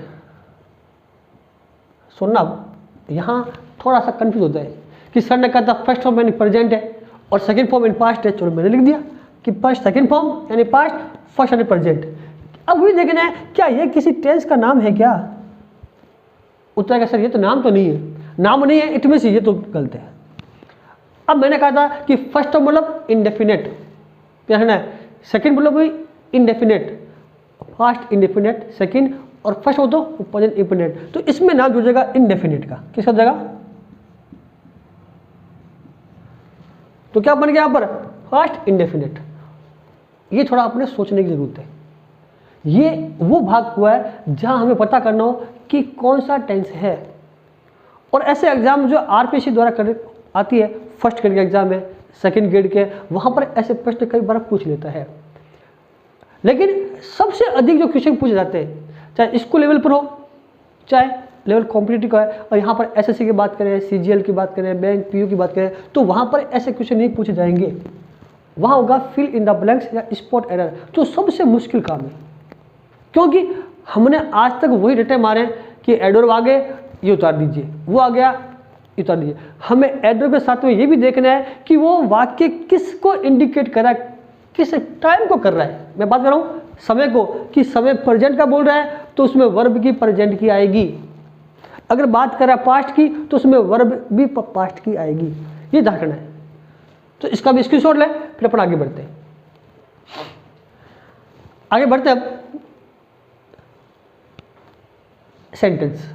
सुनना, यहां थोड़ा सा कंफ्यूज होता है कि सर ने कहा था फर्स्ट फॉर्म यानी प्रेजेंट है और सेकंड फॉर्म इन पास्ट है, चलो मैंने लिख दिया कि फर्स्ट सेकंड फॉर्म यानी पास्ट, फर्स्ट यानी प्रेजेंट। अब वही देखना है क्या ये किसी टेंस का नाम है क्या। उत्तर का सर ये तो नाम तो नहीं है, नाम नहीं है, इट मींस ये तो गलत है। अब मैंने कहा था कि फर्स्ट मतलब इंडेफिनेट, क्या है, सेकंड मतलब भी इंडेफिनेट, फर्स्ट इंडेफिनेट, सेकंड और फर्स्ट हो तो प्रेजेंट इंडेफिनेट, तो इसमें नाम जुड़ जाएगा इंडेफिनेट का, किसका जाएगा, तो क्या बन गया यहां पर फर्स्ट इंडेफिनेट। ये थोड़ा अपने सोचने की जरूरत है। ये वो भाग हुआ है जहां हमें पता करना हो कि कौन सा टेंस है। और ऐसे एग्जाम जो आरपीएससी द्वारा कर आती है, फर्स्ट ग्रेड के एग्जाम है, सेकंड ग्रेड के, वहां पर ऐसे प्रश्न कई बार पूछ लेता है। लेकिन सबसे अधिक जो क्वेश्चन पूछे जाते हैं, चाहे स्कूल लेवल पर हो चाहे लेवल कॉम्पिटिटिव का है, और यहाँ पर एसएससी की बात करें, सीजीएल की बात करें, बैंक पीयू की बात करें, तो वहाँ पर ऐसे क्वेश्चन नहीं पूछे जाएंगे। वहाँ होगा फिल इन द ब्लैंक्स या स्पॉट एरर, जो सबसे मुश्किल काम है। क्योंकि हमने आज तक वही रटे मारे कि एडवर्ब आ गए ये उतार दीजिए, वो आ गया ये उतार दीजिए। हमें एडवर्ब के साथ में ये भी देखना है कि वो वाक्य किसको इंडिकेट कर रहा है, किस टाइम को कर रहा है। मैं बात कर रहा हूँ समय को, कि समय प्रेजेंट का बोल रहा है तो उसमें वर्ब की प्रेजेंट की आएगी। अगर बात कर रहा है पास्ट की तो उसमें वर्ब भी पास्ट की आएगी। ये ध्यान रखना है। तो इसका भी स्क्रीनशॉट ले, फिर अपन आगे बढ़ते हैं। आगे बढ़ते हैं अब सेंटेंस।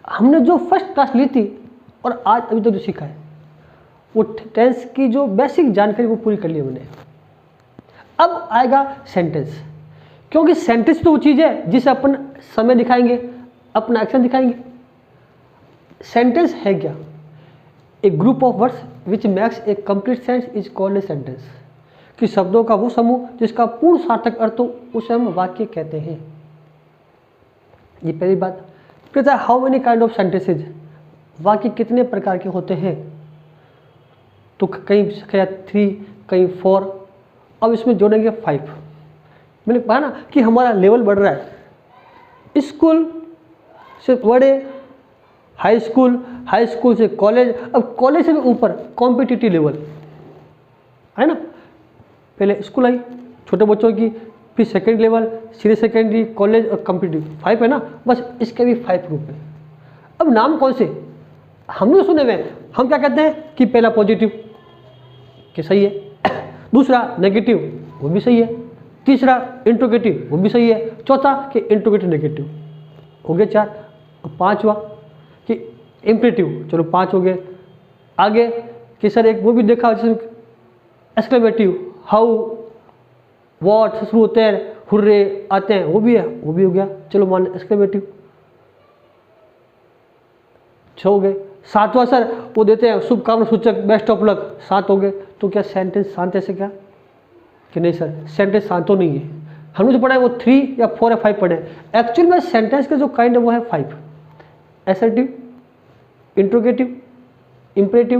हमने जो फर्स्ट क्लास ली थी और आज अभी तक जो सीखा है वो टेंस की जो बेसिक जानकारी वो पूरी कर ली हमने। अब आएगा सेंटेंस, क्योंकि सेंटेंस तो वो चीज़ है जिसे अपन समय दिखाएंगे, अपना एक्शन दिखाएंगे। सेंटेंस है क्या, a group of words which makes a complete sense is called a sentence. कि शब्दों का वो समूह जिसका पूर्ण सार्थक अर्थ हो उसे हम वाक्य कहते हैं। ये पहली बात। फिर how many kind of sentences, वाक्य कितने प्रकार के होते हैं, तो कहीं 3 कहीं 4, अब इसमें जोड़ेंगे 5। मैंने कहा ना कि हमारा लेवल बढ़ रहा है, स्कूल से बड़े हाई स्कूल से कॉलेज, अब कॉलेज से भी ऊपर कॉम्पिटिटिव लेवल है ना। पहले स्कूल आई छोटे बच्चों की, फिर second level, senior secondary, college और कॉम्पिटिटिव 5 है ना। बस इसके भी 5 ग्रुप है। अब नाम कौन से हम लोग सुने हुए हैं, हम क्या कहते हैं कि पहला पॉजिटिव कि सही है, दूसरा नेगेटिव वो भी सही है, तीसरा इंट्रोगेटिव वो भी सही है, चौथा कि इंट्रोगेटिव नेगेटिव हो गए 4, पांचवा कि इम्परेटिव, चलो 5 हो गए। आगे कि सर एक वो भी देखा जिसमें एक्सक्लेमेटिव, हाउ, व्हाट शुरू होते हैं, हुर्रे आते हैं, वो भी है, वो भी हो गया, चलो मान एक्सक्लेमेटिव 6 हो गए। 7वां सर वो देते हैं शुभकामना सूचक, बेस्ट ऑफ लक, 7 हो गए। तो क्या सेंटेंस शांत ऐसे क्या कि नहीं सर सेंटेंस शांत तो नहीं है, हमने जो पढ़ा है वो 3 या 4 या 5 पढ़े हैं। एक्चुअल में सेंटेंस के जो काइंड है वो है 5, assertive, interrogative, imperative,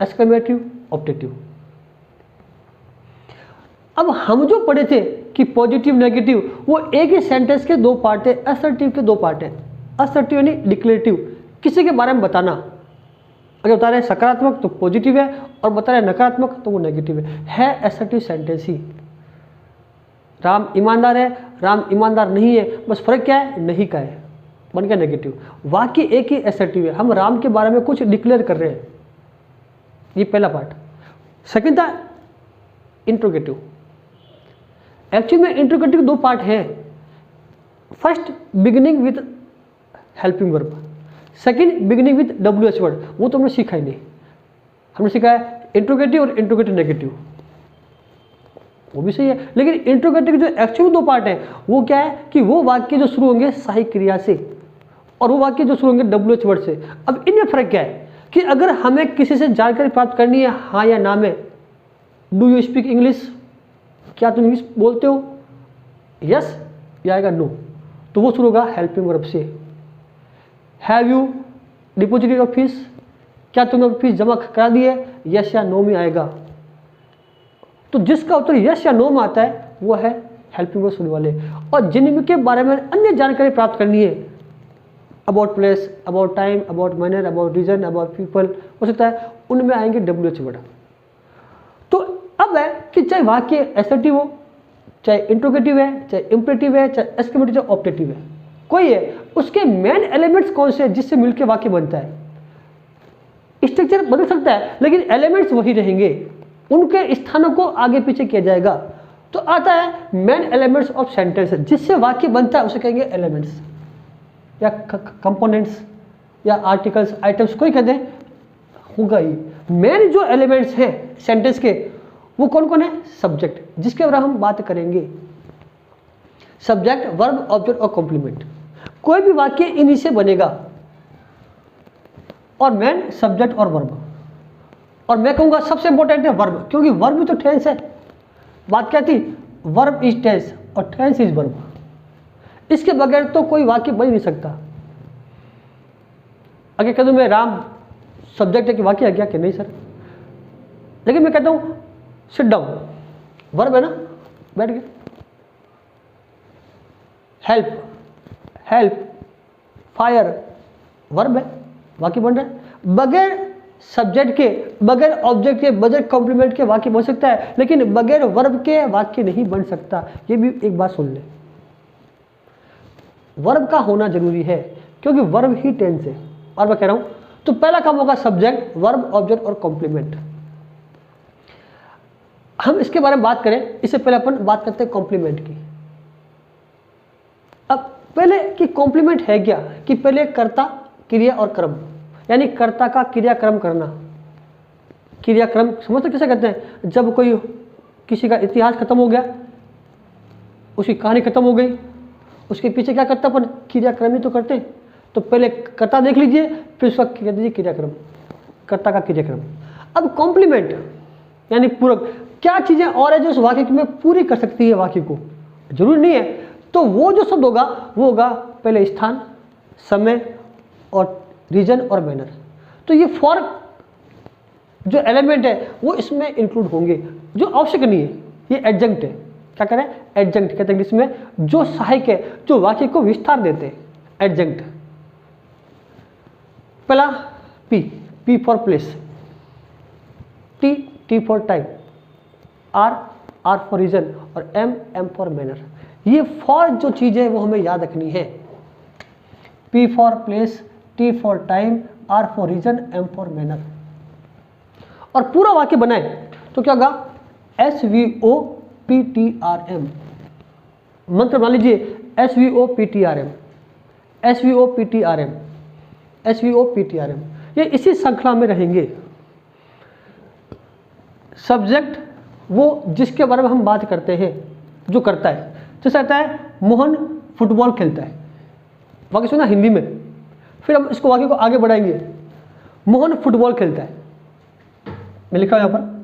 exclamative, objective. अब हम जो पढ़े थे कि पॉजिटिव नेगेटिव वो एक ही सेंटेंस के 2 पार्ट है, असर्टिव के 2 पार्ट है। असर्टिव यानी डिक्लेरेटिव, किसी के बारे में बताना, अगर बता रहे हैं सकारात्मक तो पॉजिटिव है और बता रहे हैं नकारात्मक तो वो नेगेटिव है असर्टिव सेंटेंस ही। राम ईमानदार है, राम ईमानदार नहीं है, बस फर्क क्या है, नहीं का है, बन गया नेगेटिव। वाक्य एक ही असर्टिव है, हम राम के बारे में कुछ डिक्लेयर कर रहे हैं, ये पहला पार्ट। सेकंड था इंट्रोगेटिव। एक्चुअली में इंट्रोगेटिव 2 पार्ट है, first beginning with helping verb, second beginning with WH word, वो तो हमने सीखा ही नहीं। हमने सीखा है इंट्रोगेटिव और इंट्रोगेटिव नेगेटिव, वो भी सही है, लेकिन इंट्रोगेटिव जो एक्चुअल 2 पार्ट है वो क्या है कि वो वाक्य जो शुरू होंगे सहायक क्रिया से और वो वाक्य जो शुरू होंगे WH वर्ड से। अब इनमें फर्क क्या है कि अगर हमें किसी से जानकारी प्राप्त करनी है हाँ या ना में, डू यू स्पीक इंग्लिश, क्या तुम इंग्लिश बोलते हो, यस या आएगा नो, तो वो शुरू होगा हेल्पिंग वर्ब से। Have you deposited your fees, क्या तुमने फीस जमा करा दी है, यस या नो में आएगा। तो जिसका उत्तर यस या नो में आता है वो है हेल्पिंग वर्ब शुरू वाले। और जिनके बारे में अन्य जानकारी प्राप्त करनी है, about place, about time, about manner, about reason, about people, हो सकता है उनमें आएंगे WH वर्ड। तो अब है कि चाहे वाक्य एसर्टिव हो, चाहे इंट्रोगेटिव है, चाहे इंपरेटिव है, चाहे एक्सक्लेमेटिव, चाहे ऑब्जेक्टिव है, कोई है, उसके मेन एलिमेंट्स कौन से हैं जिससे मिलकर वाक्य बनता है। स्ट्रक्चर बदल सकता है लेकिन एलिमेंट्स वही रहेंगे, उनके स्थानों को आगे पीछे किया जाएगा। तो आता है मेन एलिमेंट्स ऑफ सेंटेंस, जिससे वाक्य बनता है उसे कहेंगे एलिमेंट्स या कंपोनेंट्स या आर्टिकल्स, आइटम्स, कोई कहते हैं होगा ही। मेन जो एलिमेंट्स हैं सेंटेंस के वो कौन कौन है, सब्जेक्ट, जिसके बारे में हम बात करेंगे, सब्जेक्ट, वर्ब, ऑब्जेक्ट और कॉम्प्लीमेंट। कोई भी वाक्य इन्हीं से बनेगा, और मेन सब्जेक्ट और वर्ब। और मैं कहूंगा सबसे इंपॉर्टेंट है वर्ब, क्योंकि वर्ब भी तो टेंस है। बात क्या थी, वर्ब इज टेंस और टेंस इज वर्ब, इसके बगैर तो कोई वाक्य बन ही नहीं सकता। अगर कह दूं मैं राम सब्जेक्ट है कि वाक्य है क्या, कि नहीं सर, लेकिन मैं कहता हूं सिट डाउन, वर्ब है ना, बैठ गए। हेल्प, हेल्प, फायर, वर्ब है, वाक्य बन रहा है। बगैर सब्जेक्ट के, बगैर ऑब्जेक्ट के, बगैर कॉम्प्लीमेंट के वाक्य बन सकता है, लेकिन बगैर वर्ब के वाक्य नहीं बन सकता। ये भी एक बात सुन ले, वर्ब का होना जरूरी है, क्योंकि वर्ब ही टेंस है। और मैं कह रहा हूं तो पहला काम होगा सब्जेक्ट, वर्ब, ऑब्जेक्ट और कॉम्प्लीमेंट। हम इसके बारे में बात करें, इससे पहले अपन बात करते हैं कॉम्प्लीमेंट की। अब पहले कि कॉम्प्लीमेंट है क्या, कि पहले कर्ता, क्रिया और क्रम, यानी कर्ता का क्रियाक्रम करना। क्रियाक्रम समझते कैसे कहते हैं, जब कोई किसी का इतिहास खत्म हो गया, उसकी कहानी खत्म हो गई, उसके पीछे क्या करता अपन, क्रियाक्रम ही तो करते हैं। तो पहले कर्ता देख लीजिए, फिर उसका कह दीजिए क्रियाक्रम, कर्ता का क्रियाक्रम। अब कॉम्प्लीमेंट यानी पूरक, क्या चीजें और है जो उस वाक्य में पूरी कर सकती है वाक्य को, जरूरी नहीं है। तो वो जो शब्द होगा वो होगा पहले स्थान, समय और रीजन और मैनर। तो ये फॉर जो एलिमेंट है वो इसमें इंक्लूड होंगे, जो आवश्यक नहीं है, ये एडजंक्ट है। क्या करें, एडजंक्ट कहते हैं इसमें, जो सहायक है, जो वाक्य को विस्तार देते हैं, एडजंक्ट। पहला P, P for place, T, T for time, R, R for reason और एम, एम फॉर मैनर। ये फॉर जो चीजें वो हमें याद रखनी है। P for place, T for time, R for reason, M for manner. और पूरा वाक्य बनाए तो क्या होगा? SVOPTRM। मंत्र बना लीजिए SVOPTRM, SVOPTRM, SVOPTRM। ये इसी श्रृंखला में रहेंगे। सब्जेक्ट वो जिसके बारे में हम बात करते हैं, जो करता है। जैसे कहता है मोहन फुटबॉल खेलता है, वाक्य सुना हिंदी में, फिर हम इसको वाक्य को आगे बढ़ाएंगे। मोहन फुटबॉल खेलता है, मैं लिखा हूं यहां पर,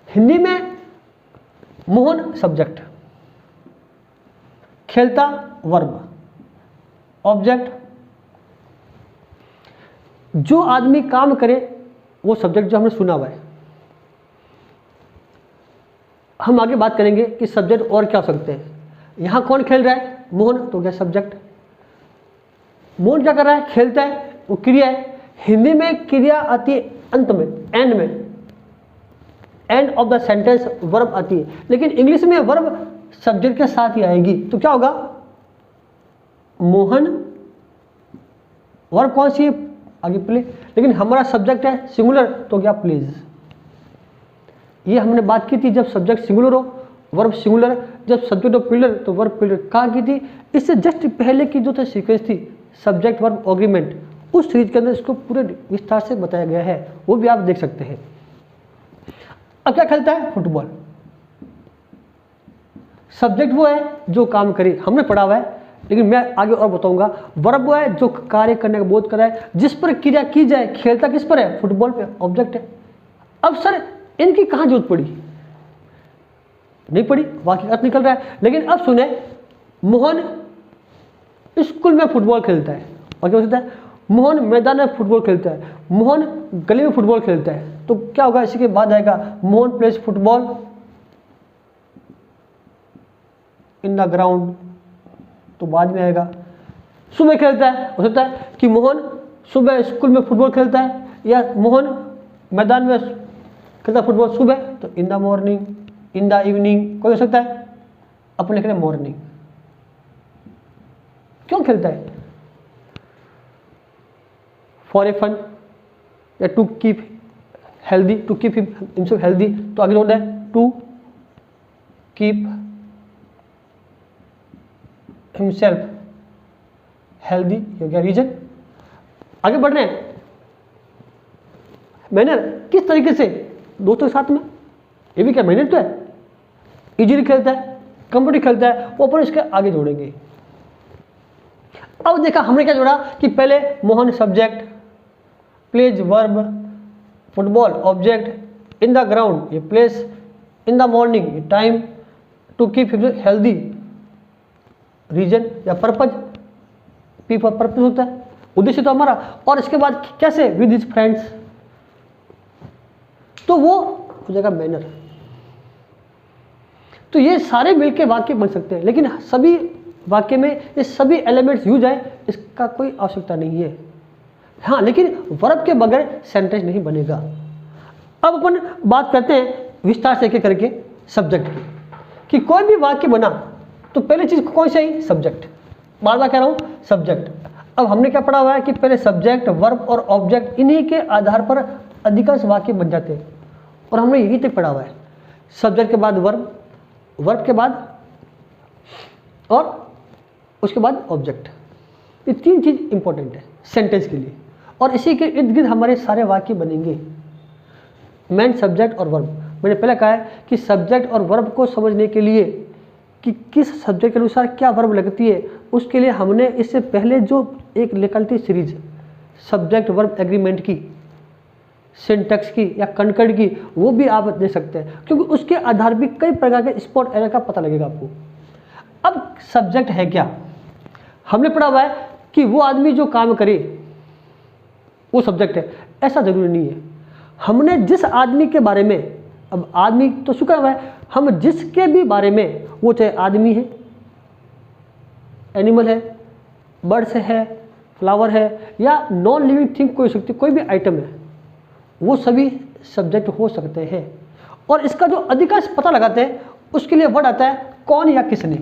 हिंदी में मोहन सब्जेक्ट, खेलता वर्ब, ऑब्जेक्ट। जो आदमी काम करे वो सब्जेक्ट जो हमने सुना हुआ है। हम आगे बात करेंगे कि सब्जेक्ट और क्या हो सकते हैं। यहां कौन खेल रहा है? मोहन, तो क्या सब्जेक्ट। मोहन क्या कर रहा है? खेलता है, वो क्रिया है। हिंदी में क्रिया आती है अंत में, एंड में, end of the sentence verb आती है, लेकिन इंग्लिश में वर्ब सब्जेक्ट के साथ ही आएगी। तो क्या होगा? मोहन, वर्ब कौन सी है? आगे प्ले, लेकिन हमारा सब्जेक्ट है सिंगुलर, तो क्या प्लीज। ये हमने बात की थी जब सब्जेक्ट सिंगुलर हो वर्ब सिंगुलर, जब सब्जेक्ट हो प्लूरल तो वर्ब प्लूरल। कहाँ की थी? इससे जस्ट पहले की जो सीक्वेंस थी सब्जेक्ट वर्ब एग्रीमेंट, उस सीरीज के अंदर इसको पूरे विस्तार से बताया गया है, वो भी आप देख सकते हैं। अब क्या खेलता है? फुटबॉल। सब्जेक्ट वो है जो काम करे, हमने पढ़ा हुआ है, लेकिन मैं आगे और बताऊंगा। वर्ब वो है जो कार्य करने का बोध कर रहा है, जिस पर क्रिया की जाए। खेलता किस पर है? फुटबॉल पे, ऑब्जेक्ट है। अब सर इनकी कहां जरूरत पड़ी? नहीं पड़ी, वाक्य अर्थ निकल रहा है। लेकिन अब सुने, मोहन स्कूल में फुटबॉल खेलता है, और क्या होता है? मोहन मैदान में फुटबॉल खेलता है, मोहन गली में फुटबॉल खेलता है। तो क्या होगा? इसी के बाद आएगा Mohan place football in the ground, तो बाद में आएगा। सुबह खेलता है, हो सकता है कि मोहन सुबह स्कूल में फुटबॉल खेलता है, या मोहन मैदान में खेलता फुटबॉल सुबह, तो इन the morning, in the evening, कोई हो सकता है। अपन लिख रहे हैं मॉर्निंग। क्यों खेलता है? फॉर ए फन, या to keep healthy, to keep himself healthy, तो आगे होता है टू कीप हिमसेल्फ हेल्दी, हो गया रीजन। आगे बढ़ रहे हैं। मैनर किस तरीके से? दोस्तों के साथ में, ये भी क्या मैनर तो है। इजीली खेलता है, कंफर्टेबली खेलता है, वो अपन इसके आगे जोड़ेंगे। अब देखा हमने क्या जोड़ा कि पहले Mohan subject, plays verb, football object, in the ground ये प्लेस, इन द मॉर्निंग ये time, to keep healthy reason या पर्पज, पी फॉर पर्पज होता है, उद्देश्य तो हमारा। और इसके बाद कैसे? विद हिज फ्रेंड्स, तो वो हो जाएगा मैनर। तो ये सारे मिलके वाक्य बन सकते हैं, लेकिन सभी वाक्य में ये सभी एलिमेंट्स यूज है, इसका कोई आवश्यकता नहीं है। हाँ, लेकिन वर्ब के बगैर सेंटेंस नहीं बनेगा। अब अपन बात करते हैं विस्तार से एक करके सब्जेक्ट की, कि कोई भी वाक्य बना तो पहले चीज कौन सी आई? सब्जेक्ट। बार बार कह रहा हूं सब्जेक्ट। अब हमने क्या पढ़ा हुआ है कि पहले सब्जेक्ट, वर्ब और ऑब्जेक्ट, इन्हीं के आधार पर अधिकांश वाक्य बन जाते हैं, और हमने यही तक पढ़ा हुआ है। सब्जेक्ट के बाद वर्ब, वर्ब के बाद और उसके बाद ऑब्जेक्ट। ये तीन चीज इंपॉर्टेंट है सेंटेंस के लिए, और इसी के इर्द गिर्द हमारे सारे वाक्य बनेंगे। मेन सब्जेक्ट और वर्ब। मैंने पहले कहा है कि सब्जेक्ट और वर्ब को समझने के लिए कि किस सब्जेक्ट के अनुसार क्या वर्ब लगती है, उसके लिए हमने इससे पहले जो एक निकली थी सीरीज सब्जेक्ट वर्ब एग्रीमेंट की, सिंटैक्स की या कनकर्ड की, वो भी आप दे सकते हैं, क्योंकि उसके आधार भी कई प्रकार के स्पॉट एरर का पता लगेगा आपको। अब सब्जेक्ट है क्या? हमने पढ़ा हुआ है कि वो आदमी जो काम करे वो सब्जेक्ट है, ऐसा जरूरी नहीं है। हमने जिस आदमी के बारे में, अब आदमी तो शुक्र हुआ है, हम जिसके भी बारे में, वो चाहे आदमी है, एनिमल है, बर्ड्स है, फ्लावर है, या नॉन लिविंग थिंग कोई हो सकती है, कोई भी आइटम है, वो सभी सब्जेक्ट हो सकते हैं। और इसका जो अधिकांश पता लगाते हैं उसके लिए वर्ड आता है कौन या किसने।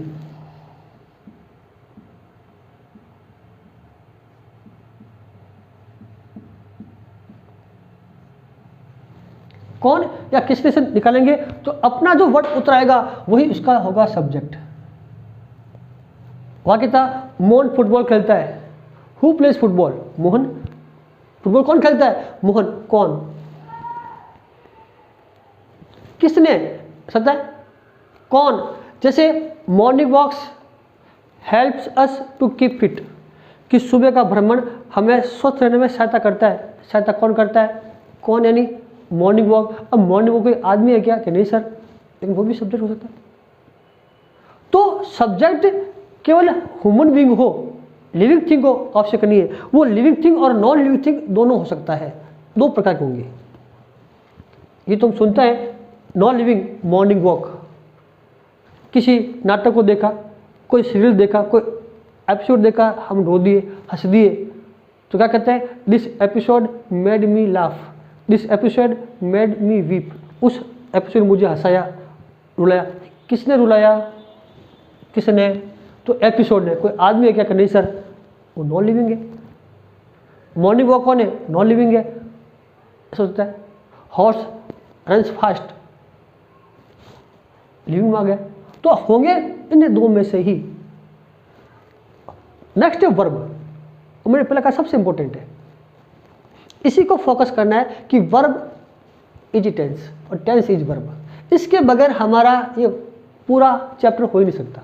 कौन या किसने से निकालेंगे तो अपना जो वर्ड उतर आएगा वही उसका होगा सब्जेक्ट। वाक्य था मोहन फुटबॉल खेलता है। Who plays football? Mohan. Football कौन खेलता है? मोहन। कौन? किसने? सकता है कौन। जैसे morning walks helps us to keep fit, कि सुबह का भ्रमण हमें स्वस्थ रहने में सहायता करता है। सहायता कौन करता है? कौन, यानी मॉर्निंग वॉक। अब मॉर्निंग वॉक कोई आदमी है क्या? कि नहीं सर, लेकिन वो भी सब्जेक्ट हो सकता है। तो सब्जेक्ट केवल ह्यूमन बीइंग हो, लिविंग थिंग हो आवश्यक नहीं है। वो लिविंग थिंग और नॉन लिविंग थिंग दोनों हो सकता है, दो प्रकार के होंगे। ये तो हम सुनते हैं नॉन लिविंग मॉर्निंग वॉक, किसी नाटक को देखा, कोई सीरियल देखा, कोई एपिसोड देखा, हम रो दिए, हंस दिए, तो क्या कहते हैं? This episode made me laugh, this episode made me weep. उस एपिसोड मुझे हंसाया, रुलाया। किसने रुलाया? किसने? तो एपिसोड ने। कोई आदमी है क्या? नहीं सर, वो नॉन लिविंग है। मॉर्निंग वॉक कौन है? नॉन लिविंग है। सोचता है हॉर्स रन्स फास्ट, लिविंग में आ गया। तो होंगे इन दो में से ही। नेक्स्ट है वर्ब। मैंने पहले कहा सबसे इंपॉर्टेंट है, इसी को फोकस करना है कि वर्ब इज टेंस और टेंस इज वर्ब। इसके बगैर हमारा ये पूरा चैप्टर हो ही नहीं सकता।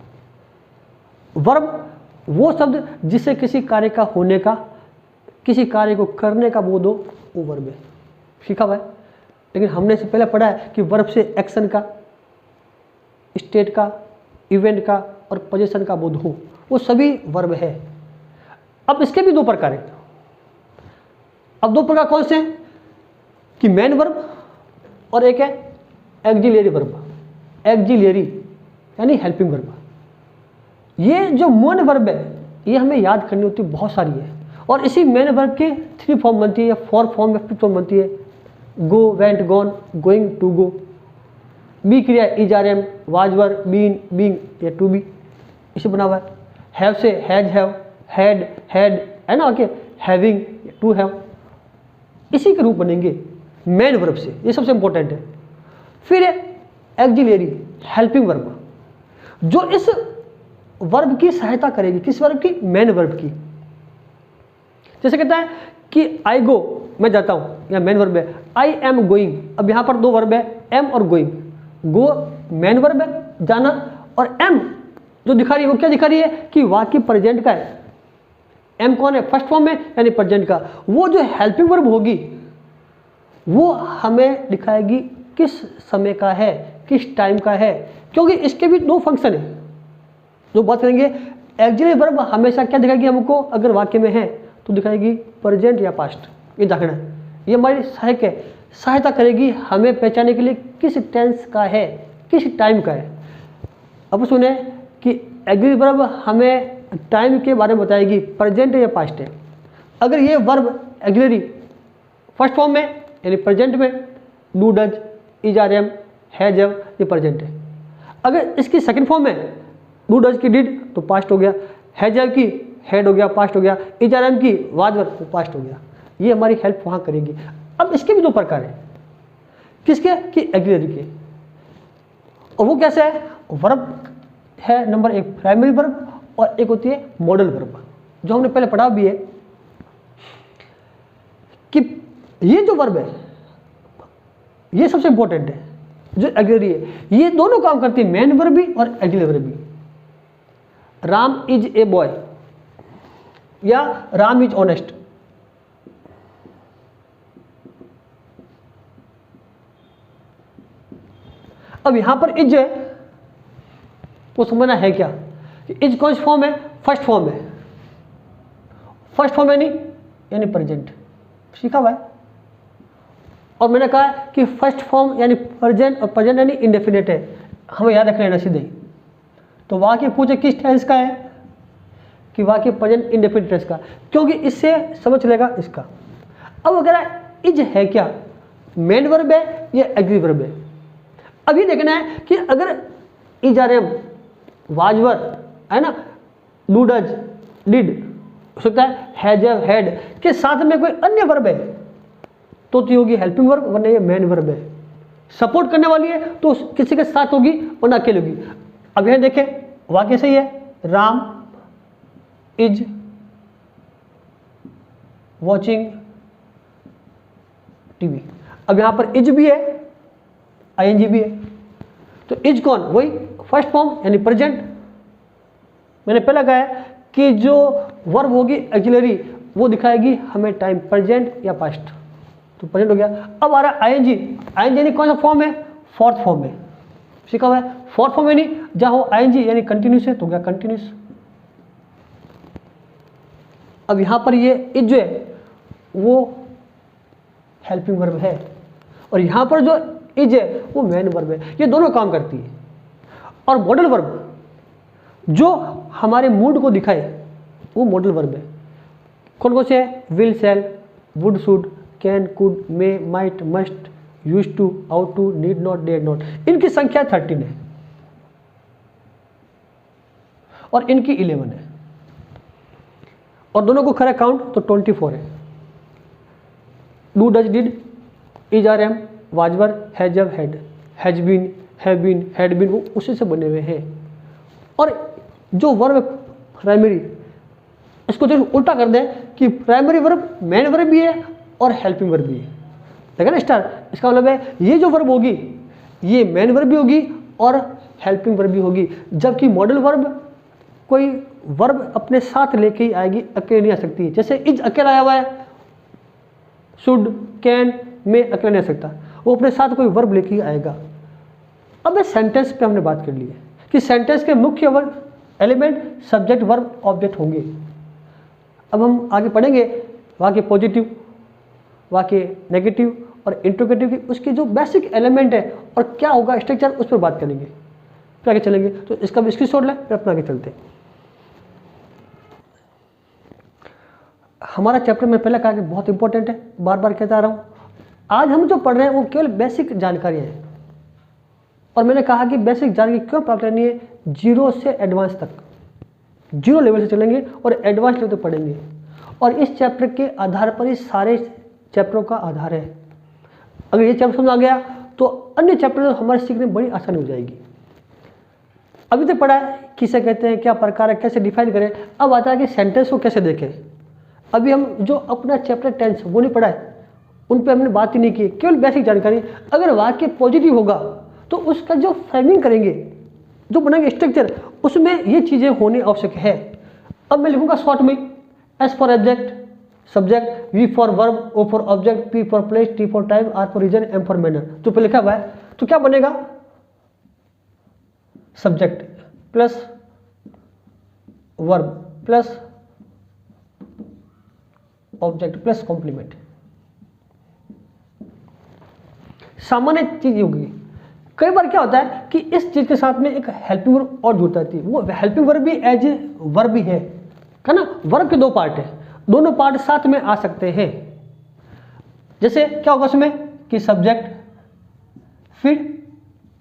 वर्ब वो शब्द जिससे किसी कार्य का होने का, किसी कार्य को करने का बोध हो, वो वर्ब है। सीखा हुआ है, लेकिन हमने इससे पहले पढ़ा है कि वर्ब से एक्शन का, स्टेट का, इवेंट का और पोजीशन का बोध हो, वो सभी वर्ब है। अब इसके भी दो प्रकार हैं। अब दो प्रकार कौन से हैं? कि मेन वर्ब और एक है एक्जिलियरी वर्ब। एक्जिलियरी यानी हेल्पिंग वर्ब। ये जो मेन वर्ब है ये हमें याद करनी होती है, बहुत सारी है। और इसी मेन वर्ब के 3 फॉर्म बनती है, या 4 फॉर्म या 5 फॉर्म बनती है। Go, went, gone, going, to go. Be क्रिया is, are, am, was, were, been, being या टू बी, इसे बना हुआ है। हैव से हैज, हैव, हैड, हैड, है ना, ओके, हैविंग, टू हैव, इसी के रूप बनेंगे मेन वर्ब से। ये सबसे इंपॉर्टेंट है। फिर एक्जिलियरी हेल्पिंग वर्ब, जो इस वर्ब की सहायता करेगी। किस वर्ब की? मेन वर्ब की। जैसे कहता है कि आई गो, मैं जाता हूं, या मेन वर्ब है। आई एम गोइंग, अब यहां पर दो वर्ब है, एम और गोइंग। गो मेन वर्ब है, जाना, और एम जो दिखा रही है वो क्या दिखा रही है? कि वाक्य प्रेजेंट का है। एम कौन है? फर्स्ट फॉर्म में, यानी प्रेजेंट का। वो जो हेल्पिंग वर्ब होगी वो हमें दिखाएगी किस समय का है, किस टाइम का है, क्योंकि इसके भी दो फंक्शन है जो बात करेंगे। एक्जिलियरी वर्ब हमेशा क्या दिखाएगी हमको? अगर वाक्य में है तो दिखाएगी प्रेजेंट या पास्ट। ये देखना है, ये हमारी सहायक है, सहायता करेगी हमें पहचानने के लिए किस टेंस का है, किस टाइम का है। अब सुने कि एक्जिलियरी वर्ब हमें टाइम के बारे में बताएगी, प्रेजेंट या पास्ट है। अगर ये वर्ब एक्जिलियरी फर्स्ट फॉर्म में यानी प्रेजेंट में, do, does, is, are, am, has, have, ये प्रेजेंट है। अगर इसकी सेकंड फॉर्म में डू, डज की डिड तो पास्ट हो गया, हैज, हैव की हैड हो गया, पास्ट हो गया, इज, आर, एम की वाज, वर तो पास्ट हो गया। ये हमारी हेल्प वहां करेगी। अब इसके भी दो प्रकार हैं। किसके? कि एक्जिलियरी के। और वो कैसे है? वर्ब है नंबर 1 प्राइमरी वर्ब, और एक होती है मॉडल वर्ब, जो हमने पहले पढ़ा भी है कि ये जो वर्ब है ये सबसे इंपॉर्टेंट है, जो एक्जिलियरी है। ये दोनों काम करती है, मेन वर्ब भी और एक्जिलियरी वर्ब भी। राम इज ए बॉय या राम इज ऑनेस्ट। अब यहां पर इज है तो समझना है क्या? इज कौन सी फॉर्म है? फर्स्ट फॉर्म है। फर्स्ट फॉर्म यानी प्रेजेंट, सीखा हुआ है। और मैंने कहा कि फर्स्ट फॉर्म यानी प्रेजेंट, और प्रेजेंट यानी इंडेफिनिट है, हमें याद रख लेना सीधे। तो वाक्य पूछे किस टेंस का है? कि वाक्य प्रेजेंट इंडेफिनिट टेंस का, क्योंकि इससे समझ लेगा इसका। अब अगर इज है क्या, मेन वर्ब है या एग्री वर्ब है। अब ये देखना है कि अगर is are am was were है ना, डू डज डिड हो सकता है, हैज हैव हैड के साथ में कोई अन्य वर्ब है तो ये होगी हेल्पिंग वर्ब, वरना ये मेन वर्ब है। सपोर्ट करने वाली है तो किसी के साथ होगी वरना अकेले होगी। अब यहां देखें वाक्य सही है, राम इज वॉचिंग टीवी। अब यहां पर इज भी है, आईएनजी भी है, तो इज कौन, वही फर्स्ट फॉर्म यानी प्रेजेंट। मैंने पहले कहा है कि जो वर्ब होगी एक्सिलरी वो दिखाएगी हमें टाइम प्रेजेंट या पास्ट, तो प्रेजेंट हो गया। अब आ रहा है आईएनजी, आईएनजी यानी कौन सा फॉर्म है, फोर्थ फॉर्म में सीखा हुआ है। फोर्थ फॉर्म यानी जहां हो आईएनजी यानी कंटिन्यूस है तो गया कंटिन्यूस। अब यहां पर ये इज जो है वो हेल्पिंग वर्ब है और यहां पर जो इज है वो मेन वर्ब है, ये दोनों काम करती है। और मॉडल वर्ब जो हमारे मूड को दिखाए वो मॉडल वर्ब है। कौन कौन से है, will, shall, would, should, can, could, may, might, must, use to, ought to, need not, dare not. इनकी संख्या 13 है और इनकी 11 है और दोनों को करें काउंट तो 24 है। Do does did is are am was were has have had has been have been had been वो उसी से बने हुए हैं। और जो वर्ब प्राइमरी इसको जो उल्टा कर दें कि प्राइमरी वर्ब मेन वर्ब भी है और हेल्पिंग वर्ब भी है, देखा ना स्टार। इसका मतलब है ये जो वर्ब होगी ये मेन वर्ब भी होगी और हेल्पिंग वर्ब भी होगी, जबकि मॉडल वर्ब कोई वर्ब अपने साथ लेके ही आएगी, अकेले नहीं आ सकती। जैसे इज अकेला आया हुआ है, शुड, कैन, में अकेले नहीं आ सकता, वो अपने साथ कोई वर्ब लेके ही आएगा। अब इस सेंटेंस पे हमने बात कर ली है कि सेंटेंस के मुख्य verb element subject verb object होंगे। अब हम आगे पढ़ेंगे वाक्य पॉजिटिव, वाक्य नेगेटिव और इंट्रोगेटिव की उसके जो बेसिक एलिमेंट है और क्या होगा स्ट्रक्चर, उस पर बात करेंगे, फिर आगे चलेंगे। तो इसका भी स्क्रीनशॉट लें, फिर अपना आगे चलते हैं। हमारा चैप्टर में पहले कहा कि बहुत इंपॉर्टेंट है, बार बार कहता रहा हूँ। आज हम जो पढ़ रहे हैं वो केवल बेसिक जानकारियाँ हैं और मैंने कहा कि बेसिक जानकारी क्यों प्राप्त करनी है, 0 से एडवांस तक, 0 लेवल से चलेंगे और एडवांस लेवल तक पढ़ेंगे। और इस चैप्टर के आधार पर ही सारे चैप्टरों का आधार है। अगर ये चैप्टर समझ आ गया तो अन्य चैप्टर हमारे सीखने में बड़ी आसानी हो जाएगी। अभी तक पढ़ा है किसे कहते हैं, क्या प्रकार है, कैसे डिफाइन करें। अब आता है कि सेंटेंस को कैसे देखें। अभी हम जो अपना चैप्टर टेंस वो नहीं पढ़ा है, उन पर हमने बात ही नहीं की, केवल बेसिक जानकारी। अगर वाक्य पॉजिटिव होगा तो उसका जो फ्रेमिंग करेंगे, जो बनाएंगे स्ट्रक्चर, उसमें ये चीज़ें होनी आवश्यक है। अब मैं लिखूंगा शॉर्ट में, S for object subject, V for verb, O for object, P for place, T for time, R for reason, M for manner, जो पे लिखा हुआ है। तो क्या बनेगा, subject plus verb plus object plus complement. सामान्य चीज होगी। कई बार क्या होता है कि इस चीज के साथ में एक हेल्पिंग वर्ब और जुड़ता है, वो हेल्पिंग वर्ब भी एज ए वर्ब भी है ना। वर्ब के 2 पार्ट है, दोनों पार्ट साथ में आ सकते हैं। जैसे क्या होगा उसमें कि सब्जेक्ट फिर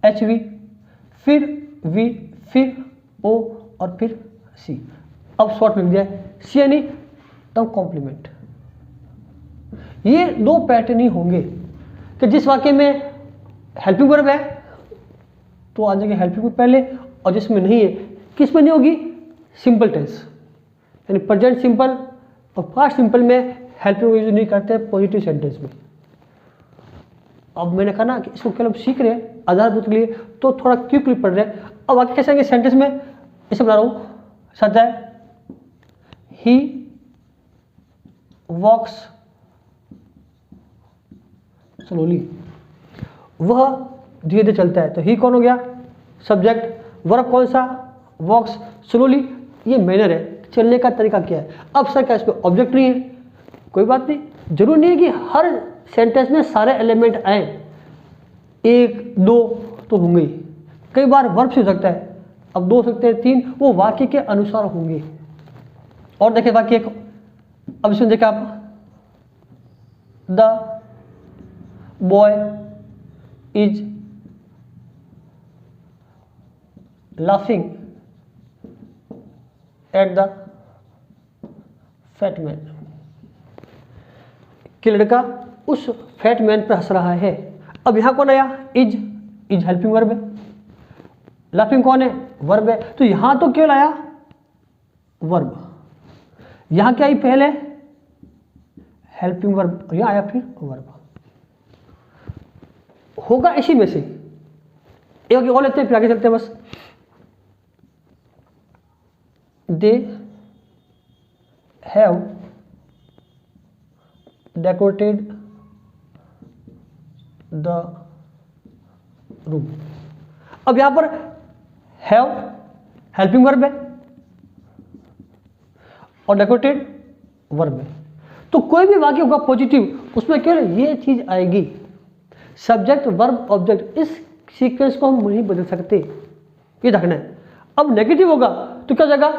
HV फिर V फिर O और फिर C। अब शॉर्ट में दिया है C यानी तब कॉम्प्लीमेंट। ये 2 पैटर्न ही होंगे कि जिस वाक्य में हेल्पिंग वर्ब है तो आ जाएगी हेल्पिंग वर्ब पहले, और जिसमें नहीं है, किस में नहीं होगी, सिंपल टेंस यानी प्रेजेंट सिंपल और पास्ट सिंपल में हेल्पिंग वर्ब यूज नहीं करते पॉजिटिव सेंटेंस में। अब मैंने कहा ना कि इसको केवल सीख रहे हैं आधारभूत के लिए, तो थोड़ा क्विकली पढ़ रहे हैं। अब वाक्य कैसे आएंगे सेंटेंस में, इसे बना रहा हूँ। सच है, ही वॉक्स स्लोली, वह धीरे धीरे चलता है। तो ही कौन हो गया, सब्जेक्ट, वर्ब कौन सा, वॉक्स, स्लोली, ये मैनर है, चलने का तरीका क्या है। अब सर क्या इसमें ऑब्जेक्ट नहीं है, कोई बात नहीं, जरूरी नहीं है कि हर सेंटेंस में सारे एलिमेंट आए, 1 2 तो होंगे ही। कई बार वर्ब से हो सकता है, अब 2 हो सकते हैं, 3, वो वाक्य के अनुसार होंगे। और देखिए बाकी एक, अब इसमें देखिए आप, the boy is laughing at the fat man, कि लड़का उस फैट मैन पर हंस रहा है। अब यहां कौन आया? इज हेल्पिंग वर्ब है, लाफिंग कौन है? वर्ब है। तो यहां तो केवल आया वर्ब, यहां क्या आई पहले? हेल्पिंग वर्ब, यहां आया फिर वर्ब। होगा इसी में से एक और लेते हैं, फिर आगे चलते हैं। बस they have decorated the room. अब यहां पर हैव हेल्पिंग वर्ब है और डेकोरेटेड वर्ब है, तो कोई भी वाक्य होगा पॉजिटिव, उसमें केवल ये चीज आएगी, सब्जेक्ट वर्ब ऑब्जेक्ट। इस सीक्वेंस को हम नहीं बदल सकते, ये रखना है। अब नेगेटिव होगा तो क्या हो जाएगा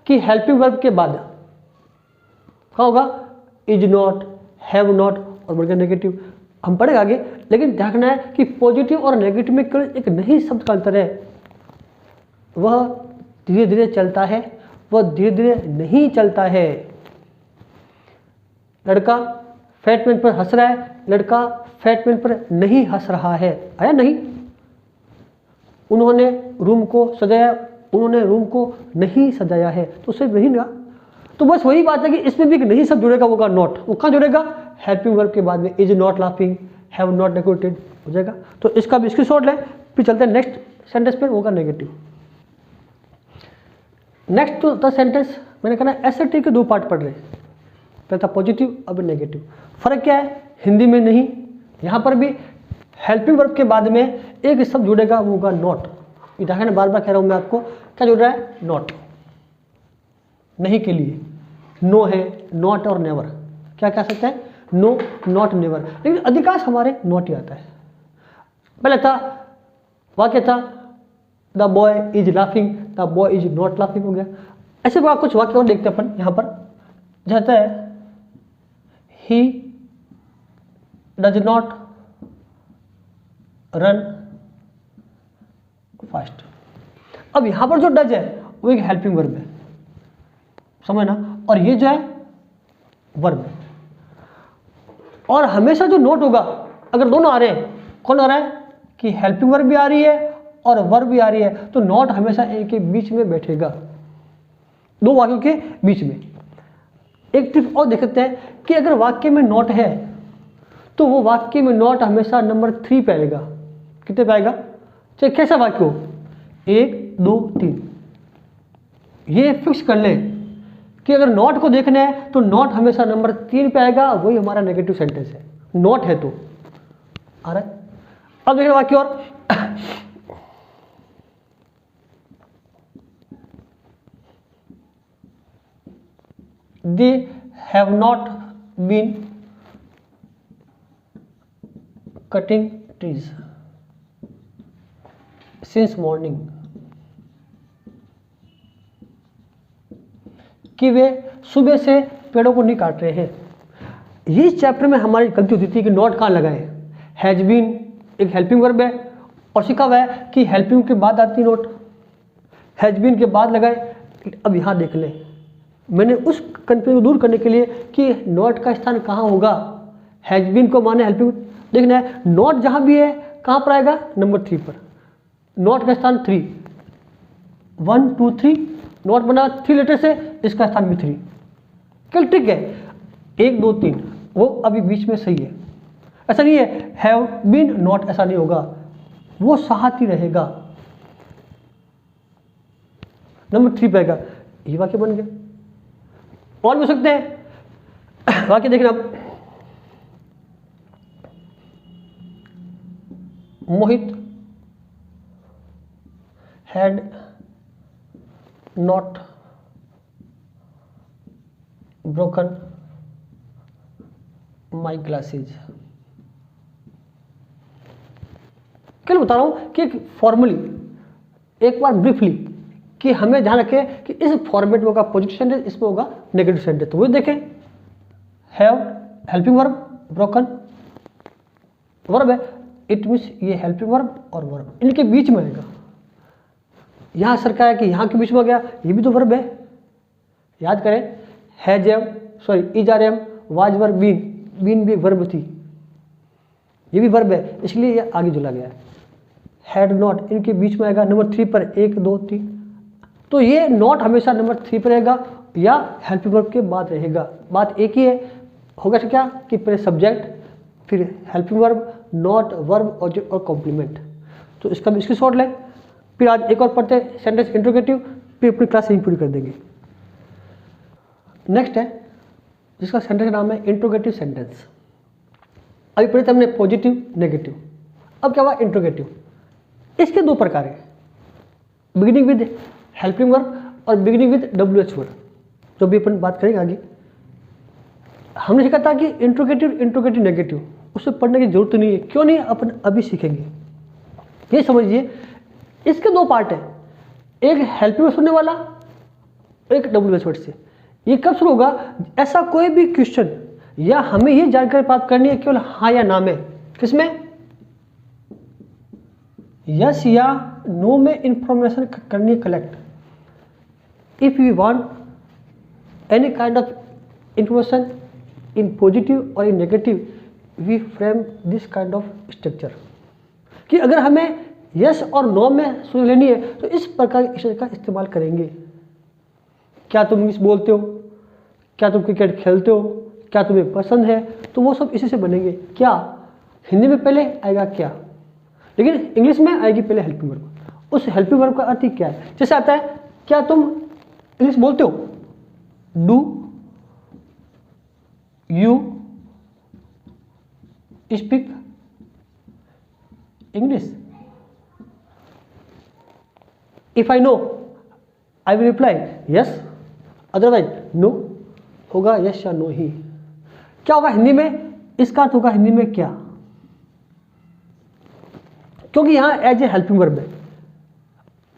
कि हेल्पिंग वर्ब के बाद क्या होगा? इज नॉट, हैव नॉट और बढ़ गया नेगेटिव। हम पढ़ेंगे आगे, लेकिन ध्यान रखना है कि पॉजिटिव और नेगेटिव में केवल एक नहीं शब्द का अंतर है, वह धीरे धीरे चलता है, वह धीरे धीरे नहीं चलता है। लड़का फैटमैन पर हंस रहा है, लड़का फैटमैन पर नहीं हंस रहा है। आया नहीं? उन्होंने रूम को सजाया, उन्होंने रूम को नहीं सजाया है, तो सिर्फ नहीं ना। तो बस वही बात है कि इसमें भी एक नहीं सब जुड़ेगा, वो नॉट। वो कहाँ जुड़ेगा? हेल्पिंग वर्ब के बाद में। Is not laughing, have not decorated हो जाएगा। तो इसका भी स्क्रीनशॉट लें, फिर चलते हैं नेक्स्ट सेंटेंस पे, होगा negative. Next to the sentence मैंने कहा एसएटी के दो पार्ट पढ़ रहे हैं, पहले था पॉजिटिव, अब नेगेटिव। फर्क क्या है? हिंदी में नहीं, यहाँ पर भी हेल्पिंग वर्ब के बाद में एक शब्द जुड़ेगा, वो होगा नॉट। इधर बार बार कह रहा हूँ मैं आपको, क्या जुड़ रहा है? नॉट। नहीं के लिए नो है, नॉट और नेवर। क्या कह सकते हैं? No, not, never. लेकिन अधिकांश हमारे नॉट ही आता है। पहले था वाक्य था the boy is laughing, the boy is not laughing हो गया। ऐसे कुछ वाक्य और देखते हैं अपन यहाँ पर, जैसा है he does not run fast. अब यहां पर जो डज है वो एक हेल्पिंग वर्ब है, समझ ना, और ये जो है वर्ब है। और हमेशा जो नोट होगा, अगर दोनों आ रहे हैं, कौन आ रहा है कि हेल्पिंग वर्ब भी आ रही है और वर्ब भी आ रही है, तो नॉट हमेशा एक के बीच में बैठेगा, दो वाक्यों के बीच में। एक ट्रिक और देख सकते हैं कि अगर वाक्य में नॉट है तो वो वाक्य में नॉट हमेशा नंबर 3 पे आएगा। कितने पे आएगा? चाहे कैसा वाक्य हो, 1, 2, 3। ये फिक्स कर लें कि अगर नॉट को देखना है तो नॉट हमेशा नंबर 3 पे आएगा, वही हमारा नेगेटिव सेंटेंस है। नॉट है तो आ रहा है। अब देखना वाक्य और, they have not been cutting trees since morning, कि वे सुबह से पेड़ों को नहीं काट रहे हैं। इस चैप्टर में हमारी गलती होती थी कि नॉट कहाँ लगाए। हैज बीन एक हेल्पिंग वर्ब है और सीखा हुआ है कि हेल्पिंग के बाद आती नॉट, हैज बीन के बाद लगाए। अब यहाँ देख लें, मैंने उस कंफ्यूजन को दूर करने के लिए कि नॉट का स्थान कहाँ होगा। हैज बीन को माने हेल्पिंग देखना है, नॉट जहाँ भी है कहाँ पर आएगा? नंबर 3 पर। नॉट का स्थान 3, 1, 2, 3, नॉट बना 3 लेटर से, इसका स्थान भी 3। क्या ट्रिक है? 1, 2, 3 वो अभी बीच में सही है। ऐसा नहीं है हैव बीन नॉट, ऐसा नहीं होगा, वो साथ ही रहेगा, नंबर 3 पे आएगा। ये वाक्य बन गया। और भी हो सकते हैं वाक्य देखना। Mohit had not broken my glasses. क्या बता रहा हूं कि एक फॉर्मली, एक बार ब्रीफली, कि हमें ध्यान रखें कि इस फॉर्मेट में होगा पॉजिटिव सेंटेंस, इसमें होगा नेगेटिव सेंटेंस। तो वो देखें, have helping verb, broken verb है, इट मीन्स ये हेल्पिंग वर्ब और वर्ब इनके बीच में आएगा। यहाँ सरकार है कि यहाँ के बीच में आ गया, ये भी तो वर्ब है। याद करें, has am sorry is are am was were been, been भी वर्ब थी, ये भी वर्ब है, इसलिए ये आगे जुड़ा गया है। हैड नॉट इनके बीच में आएगा नंबर 3 पर, 1 2 3। तो ये नॉट हमेशा नंबर 3 पर रहेगा या हेल्पिंग वर्ब के बाद रहेगा। बात एक ही है, होगा क्या कि पहले सब्जेक्ट, फिर helping verb, not, verb, object और कॉम्प्लीमेंट। तो इसका भी स्क्रीनशॉट लें। फिर आज एक और पढ़ते हैं सेंटेंस इंट्रोगेटिव, फिर अपनी क्लास यहीं पूरी कर देंगे। नेक्स्ट है जिसका सेंटेंस का नाम है इंट्रोगेटिव सेंटेंस। अभी पढ़े थे हमने पॉजिटिव नेगेटिव, अब क्या हुआ इंट्रोगेटिव। इसके दो प्रकार हैं, बिगिनिंग विद हेल्पिंग वर्ब और बिगिनिंग विद WH वर्ड, जो भी अपन बात करेंगे आगे। हमने सीखा था कि इंट्रोगेटिव नेगेटिव उसे पढ़ने की जरूरत नहीं है, क्यों नहीं, अपन अभी सीखेंगे। ये समझिए इसके दो पार्ट है, एक हेल्पिंग वर्ड सुनने वाला, एक WH वर्ड से। ये कब शुरू होगा, ऐसा कोई भी क्वेश्चन या हमें ये जानकारी प्राप्त करनी है केवल हाँ या ना में, किसमें, यस या नो में इंफॉर्मेशन करनी है collect. If we want any kind of information in positive और in negative we frame this kind of structure, कि अगर हमें यस और नो में सुन लेनी है तो इस प्रकार के स्ट्रक्चर का इस्तेमाल करेंगे। क्या तुम इंग्लिश बोलते हो, क्या तुम क्रिकेट खेलते हो, क्या तुम्हें पसंद है, तो वो सब इसी से बनेंगे। क्या हिंदी में पहले आएगा क्या, लेकिन इंग्लिश में आएगी पहले हेल्पिंग वर्ब। उस हेल्पिंग वर्ब का अर्थ ही क्या है, जैसे आता है क्या तुम इंग्लिश बोलते हो, do you speak English. If I know I will reply yes, otherwise no, होगा यस या नो ही। क्या होगा हिंदी में, इसका अर्थ होगा हिंदी में क्या, क्योंकि यहां एज ए हेल्पिंग वर्ब है।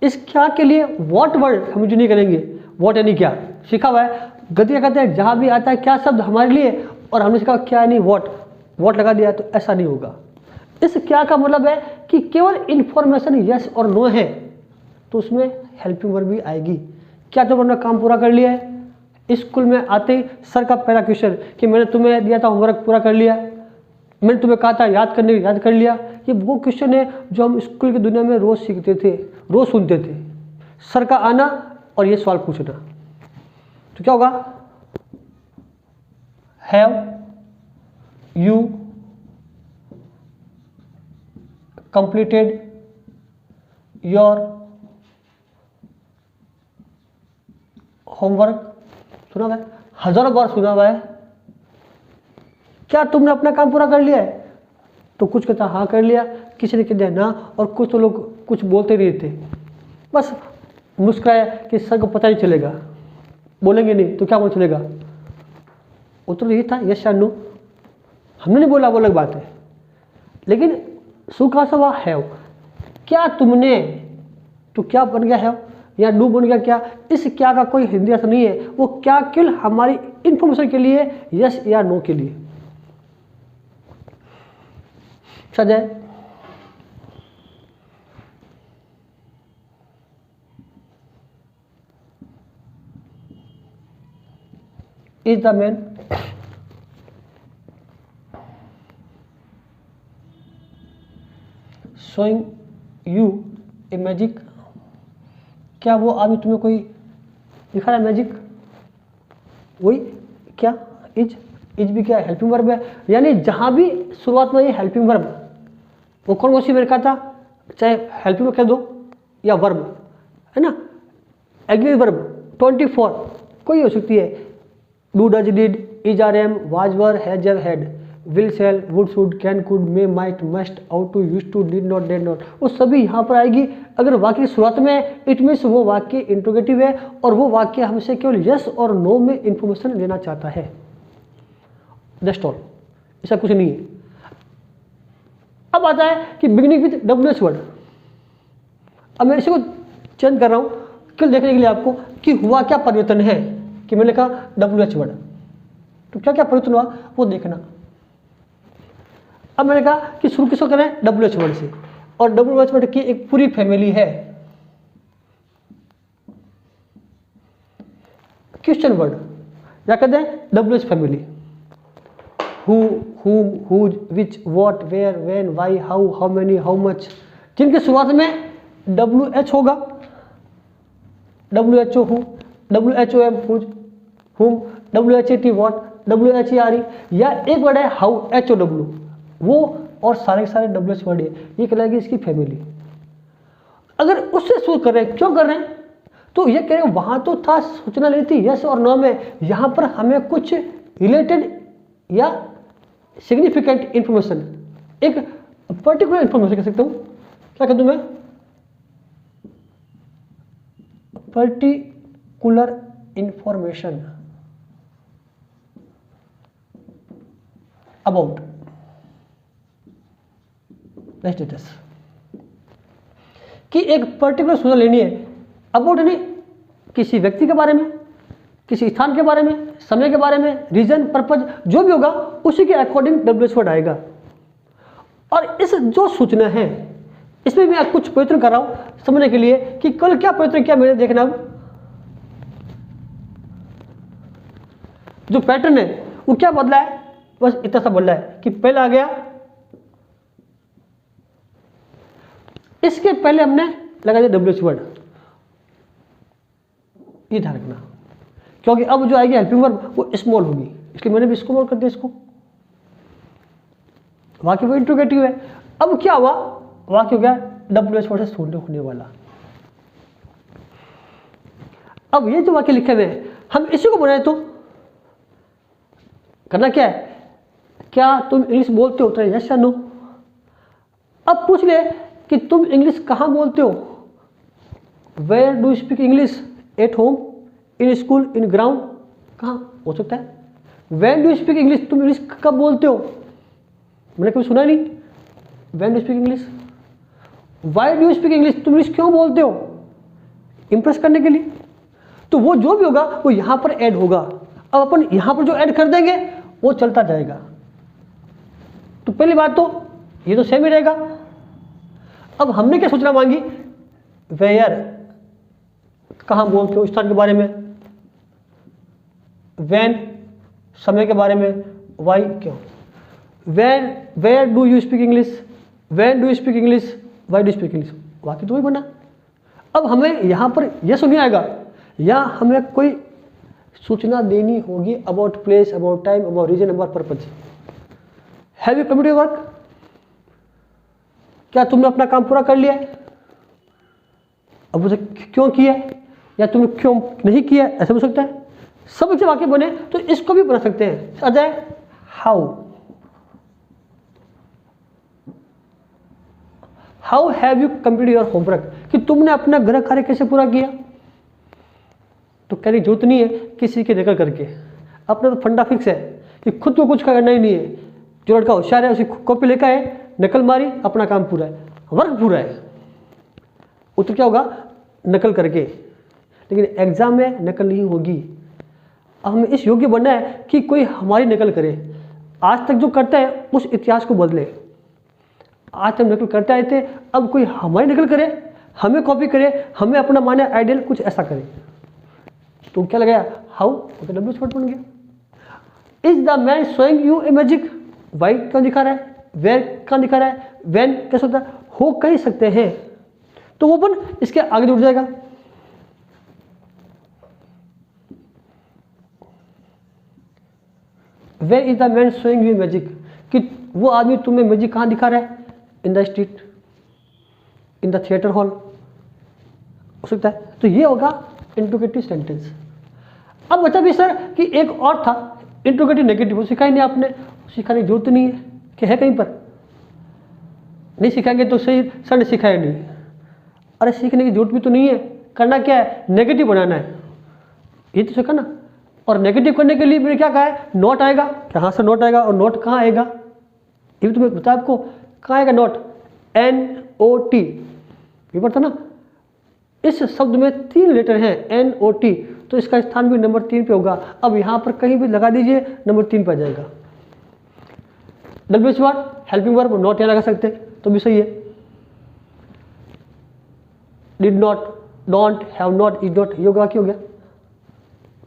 इस क्या के लिए व्हाट वर्ड हम यूज नहीं करेंगे, व्हाट यानी क्या सीखा हुआ है, गति क्या कहते हैं, जहां भी आता है क्या शब्द हमारे लिए और हमने सीखा क्या नहीं व्हाट लगा दिया, तो ऐसा नहीं होगा। इस क्या का मतलब है कि केवल इंफॉर्मेशन यस और नो है तो उसमें हेल्पिंग वर्ब भी आएगी। क्या तुमने अपना काम पूरा कर लिया है, स्कूल में आते ही सर का पहला क्वेश्चन कि मैंने तुम्हें दिया था होमवर्क पूरा कर लिया, मैंने तुम्हें कहा था याद करने याद कर लिया। ये वो क्वेश्चन है जो हम स्कूल की दुनिया में रोज सीखते थे, रोज सुनते थे, सर का आना और ये सवाल पूछना। तो क्या होगा, have you completed your homework, सुना हुआ है, हजारों बार सुना हुआ है। क्या तुमने अपना काम पूरा कर लिया है, तो कुछ कहता हाँ कर लिया, किसी ने कह दिया ना, और कुछ तो लोग कुछ बोलते नहीं थे, बस मुस्कुराया कि सर को पता नहीं चलेगा, बोलेंगे नहीं तो क्या पता चलेगा। उत्तर यही था यस या नो, हमने नहीं बोला वो अलग बात है, लेकिन सुखा सा हुआ हैव। क्या तुमने, तो क्या बन गया हैव या डू बन गया क्या, इस क्या का कोई हिंदी अर्थ नहीं है, वो क्या केवल हमारी इंफॉर्मेशन के लिए, यस या नो के लिए। सजय is the man showing you a magic, क्या वो आदमी तुम्हें कोई दिखा रहा है मैजिक, वही क्या इज भी क्या हेल्पिंग वर्ब है। यानी जहां भी शुरुआत में ये हेल्पिंग वर्ब, वो कौन सी मैंने कहा था, चाहे हेल्पिंग वर्ब कह दो या वर्ब है ना, एग्री वर्ब 24 कोई हो सकती है, do does did is are am was were has have had will shall would should can could may might must ought to use to did not dare not, वो सभी यहाँ पर आएगी। अगर वाक्य की शुरुआत में, इट मीन्स वो वाक्य इंट्रोगेटिव है और वो वाक्य हमसे केवल यस और नो में इंफॉर्मेशन लेना चाहता है, जस्ट ऑल, ऐसा कुछ नहीं है। अब आता है कि बिगिनिंग विद WH वर्ड। अब मैं इसी को चेंज कर रहा हूँ केवल देखने के लिए आपको कि हुआ क्या परिवर्तन है, कि मैंने कहा WH वर्ड, तो क्या क्या परिवर्तन हुआ वो देखना। अब मैंने कहा कि शुरू किसको करें, WH वर्ड से, और WH वर्ड की एक पूरी फैमिली है। क्वेश्चन वर्ड या कहते हैं WH family, who, whom, whose, which, what, where, when, why, how, how many, how much, जिनके शुरुआत में WH होगा, WHO who, WHOM whose, whom, WHAT what, WHERE, या एक वर्ड है how, HOW, वो, और सारे के सारे WH वर्ड है, ये कहलाएगी इसकी फैमिली। अगर उससे शुरू कर रहे हैं, क्यों कर रहे हैं, तो ये कह रहे हैं वहां तो था सूचना लेनी थी यस और नो में, यहां पर हमें कुछ रिलेटेड या सिग्निफिकेंट इंफॉर्मेशन, एक पर्टिकुलर इंफॉर्मेशन कह सकता हूं, क्या कह दूं मैं, पर्टिकुलर इंफॉर्मेशन अबाउट स्टेटस, कि एक पर्टिकुलर सूचना लेनी है अबाउट, यानी किसी व्यक्ति के बारे में, किसी स्थान के बारे में, समय के बारे में, रीजन, पर्पज, जो भी होगा उसी के अकॉर्डिंग WH वर्ड आएगा। और इस जो सूचना है इसमें मैं कुछ परिवर्तन कर रहा हूं समझने के लिए कि कल क्या परिवर्तन किया मैंने, देखना अब जो पैटर्न है वो क्या बदला है, बस इतना सा बदला है कि पहले आ गया, इसके पहले हमने लगा दिया WH वर्ड, ये ध्यान रखना, क्योंकि अब जो आएगी हेल्पिंग वर्ब वो स्मॉल होगी, इसलिए मैंने भी इसको बोल कर दिया, इसको वाक्य वो इंट्रोगेटिव है। अब क्या हुआ, वाक्य हो गया WH वर्ड से शुरू होने वाला। अब ये जो वाक्य लिखे हुए हैं हम इसी को बनाए, तो करना क्या है, क्या तुम इंग्लिश बोलते हो, तो यस या नो। अब पूछ ले कि तुम इंग्लिश कहाँ बोलते हो, where do speak English, at home, in school, in ground, कहाँ हो सकता है। व्हेन डू स्पीक इंग्लिश, तुम इंग्लिश कब बोलते हो, मैंने कभी सुना नहीं, when do speak English. Why do speak English, तुम इंग्लिश क्यों बोलते हो, इंप्रेस करने के लिए। तो वो जो भी होगा वो यहां पर ऐड होगा। अब अपन यहां पर जो ऐड कर देंगे वो चलता जाएगा। तो पहली बात तो ये तो सेम ही रहेगा। अब हमने क्या सूचना मांगी, वेयर, कहां बोलते हो, स्थान के बारे में, व्हेन, समय के बारे में, वाई, क्यों, when, where do you speak English, when do you speak English, why do speak English, वाक्य तो वही बना। अब हमें यहां पर यह सुनिए आएगा, या हमें कोई सूचना देनी होगी about place, about time, about reason, about purpose. Have you completed work, क्या तुमने अपना काम पूरा कर लिया है, अब उसे क्यों किया या तुमने क्यों नहीं किया, ऐसा हो सकता है। सब जब वाक्य बने तो इसको भी बना सकते हैं। Ajay, how have you completed your homework, कि तुमने अपना गृह कार्य कैसे पूरा किया। तो कहने की जरूरत नहीं है किसी के नकल करके, अपना तो फंडा फिक्स है कि खुद को कुछ करना ही नहीं है। जो लड़का होशियार है उसी कॉपी लेकर आए, नकल मारी, अपना काम पूरा है, वर्क पूरा है। उत्तर क्या होगा, नकल करके। लेकिन एग्जाम में नकल नहीं होगी। अब हमें इस योग्य बनना है कि कोई हमारी नकल करे। आज तक जो करता है उस इतिहास को बदले। आज हम नकल करते आए थे, अब कोई हमारी नकल करे, हमें कॉपी करे, हमें अपना माने आइडियल कुछ ऐसा करे। तो क्या लगाया, हाउ, तो WH वर्ड बन गया। Is the man showing you a magic, why क्यों दिखा रहा है, वेयर कहाँ दिखा रहा है, व्हेन कैसे होता है, हो कह सकते हैं। तो वो अपन इसके आगे जुड़ जाएगा। Where is the man showing you magic, कि वो आदमी तुम्हें मैजिक कहाँ दिखा रहा है, in the street, in the theatre hall, हो सकता है। तो ये होगा इंट्रोगेटिव सेंटेंस। अब बचा भी सर कि एक और था इंट्रोगेटिव नेगेटिव, वो सिखाई नहीं आपने, सिखाने की जरूरत नहीं है कि है कहीं पर, नहीं सिखाएंगे तो सही, सर ने सिखाया नहीं। अरे सीखने की जरूरत भी तो नहीं है, करना क्या है, नेगेटिव बनाना है, ये तो सीखा ना। और नेगेटिव करने के लिए मैंने क्या कहा है, नोट आएगा, कहाँ से नोट आएगा और नोट कहाँ आएगा, ये भी तुम्हें बता आपको, कहाँ आएगा नोट, NOT, ये पता ना, इस शब्द में 3 लेटर हैं NOT, तो इसका स्थान भी नंबर 3 पे होगा। अब यहाँ पर कहीं भी लगा दीजिए, नंबर 3 पे आ जाएगा। WH word, helping verb, not यहाँ लगा सकते तो भी सही है। Did not, don't, have not, is not, ये होगा कि हो गया,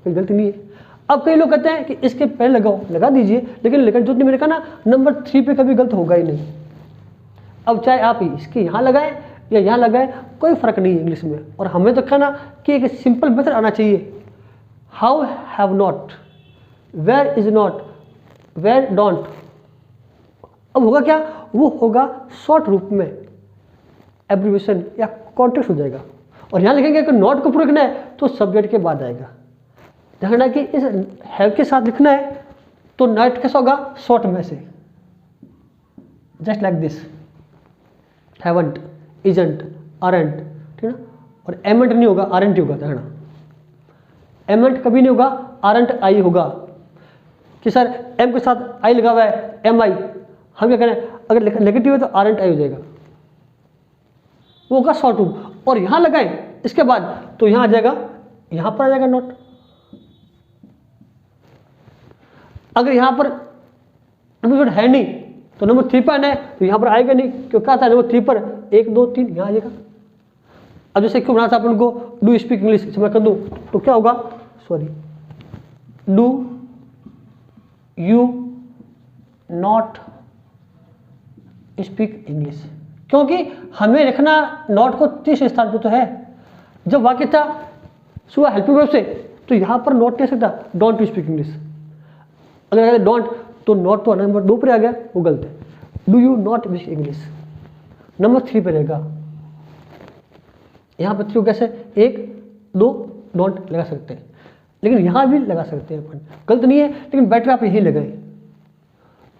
कोई गलती नहीं है। अब कई लोग कहते हैं कि इसके पहले लगाओ, लगा दीजिए, लेकिन जो मैंने कहा ना, नंबर 3 पे कभी गलत होगा ही नहीं। अब चाहे आप इसके यहाँ लगाएं या यहाँ लगाएं, कोई फर्क नहीं है इंग्लिश में। और हमें तो कहना कि एक सिंपल मेथड आना चाहिए। How, have not, where, is not, where, don't. अब होगा क्या, वो होगा शॉर्ट रूप में, एब्रिविएशन या कॉन्टेक्स्ट हो जाएगा। और यहाँ लिखेंगे कि नॉट को पूरा लिखना है तो सब्जेक्ट के बाद आएगा। ध्यान रखना कि इस हैव के साथ लिखना है तो नॉट कैसा होगा, शॉर्ट में से, just like this, haven't, isn't, aren't, ठीक है ना। और एमेंट नहीं होगा, आरंट ही होगा। ध्यान, एमेंट कभी नहीं होगा, आरंट आई होगा। कि सर एम के साथ आई लगा हुआ है, एम आई, हम क्या करें, अगर नेगेटिव है तो आरंट आई हो जाएगा, वो होगा शॉर्ट रूप। और यहां लगाएं इसके बाद तो यहां आ जाएगा, यहां पर आ जाएगा नॉट। अगर यहां पर नंबर है नहीं तो नंबर 3 पर आना है तो यहां पर आएगा नहीं, क्यों क्या था नंबर 3 पर 1 2 3 यहां आ जाएगा। अब जैसे क्यों बना था अपन को, डू स्पीक इंग्लिश, मैं कर दूं तो क्या होगा, sorry, do you not speak English, क्योंकि हमें लिखना नॉट को 30 स्थान पर तो है। जब वाक्य था सुबह हेल्पिंग वर्ब से तो यहां पर नॉट नहीं सकता, डोंट टू स्पीक इंग्लिश। अगर डोंट तो नॉट तो नंबर 2 पर आ गया, वो गलत है। Do you not speak English number 3 पर रहेगा। यहां पर 3 कैसे, 1 2 डोंट लगा सकते हैं, लेकिन यहां भी लगा सकते हैं अपन, गलत नहीं है, लेकिन बेटर आप यही लगाएं।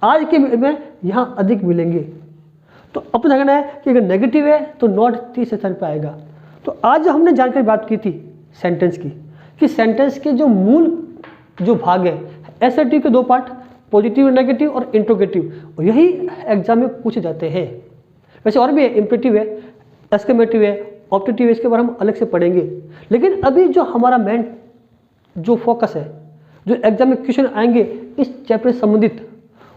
आज के में यहां अधिक मिलेंगे। तो अब देखना है कि अगर नेगेटिव है तो नॉट 30 स्थान पर आएगा। तो आज हमने जानकारी बात की थी सेंटेंस की, कि सेंटेंस के जो मूल जो भाग है, एसर्टिव के 2 पार्ट, पॉजिटिव और नेगेटिव और इंट्रोगेटिव, और यही एग्जाम में पूछे जाते हैं। वैसे और भी है, इम्पेरेटिव है, एक्सक्लेमेटिव है, ऑप्टेटिव है, इसके बारे में हम अलग से पढ़ेंगे। लेकिन अभी जो हमारा मेन जो फोकस है, जो एग्जाम में क्वेश्चन आएंगे इस चैप्टर से संबंधित,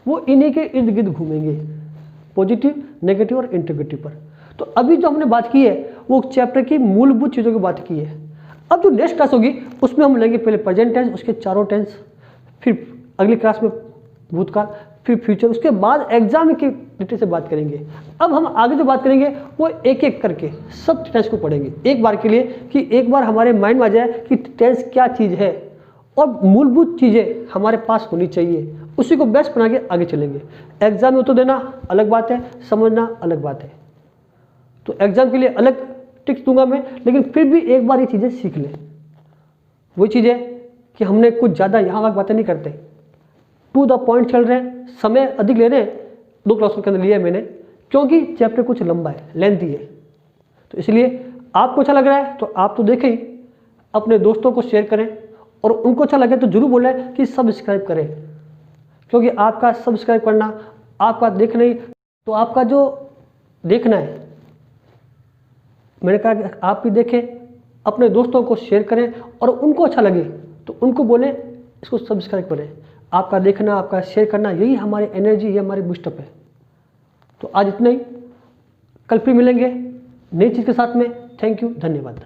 वो इन्हीं के इर्द गिर्द घूमेंगे, पॉजिटिव, नेगेटिव और इंट्रोगेटिव पर। तो अभी जो हमने बात की है वो चैप्टर की मूलभूत चीज़ों की बात की है। अब जो नेक्स्ट क्लास होगी उसमें हम लेंगे पहले प्रेजेंट टेंस, उसके चारों टेंस, फिर अगली क्लास में भूतकाल, फिर फ्यूचर, उसके बाद एग्जाम की डिटेल से बात करेंगे। अब हम आगे जो बात करेंगे वो एक एक करके सब टेंस को पढ़ेंगे एक बार के लिए, कि एक बार हमारे माइंड में आ जाए कि टेंस क्या चीज़ है और मूलभूत चीज़ें हमारे पास होनी चाहिए, उसी को बेस्ट बना के आगे चलेंगे। एग्जाम में उत्तर देना अलग बात है, समझना अलग बात है। तो एग्जाम के लिए अलग टिप्स दूंगा मैं, लेकिन फिर भी एक बार ये चीज़ें सीख लें। वही चीज़ है कि हमने कुछ ज़्यादा यहाँ वहाँ बातें नहीं करते, टू द पॉइंट चल रहे हैं, समय अधिक ले रहे हैं, 2 क्लासों के अंदर लिया है मैंने, क्योंकि चैप्टर कुछ लंबा है, लेंथी है। तो इसलिए आपको अच्छा लग रहा है तो आप तो देखें ही, अपने दोस्तों को शेयर करें, और उनको अच्छा लगे तो जरूर बोलें कि सब्सक्राइब करें, क्योंकि आपका सब्सक्राइब करना, आपका देखना ही, तो आपका जो देखना है, मैंने कहा कि आप भी देखें, अपने दोस्तों को शेयर करें, और उनको अच्छा लगे तो उनको बोलें इसको सब्सक्राइब करें। आपका देखना, आपका शेयर करना, यही हमारी एनर्जी, ये हमारी बूस्टअप है। तो आज इतना ही, कल फिर मिलेंगे नई चीज़ के साथ में। थैंक यू, धन्यवाद।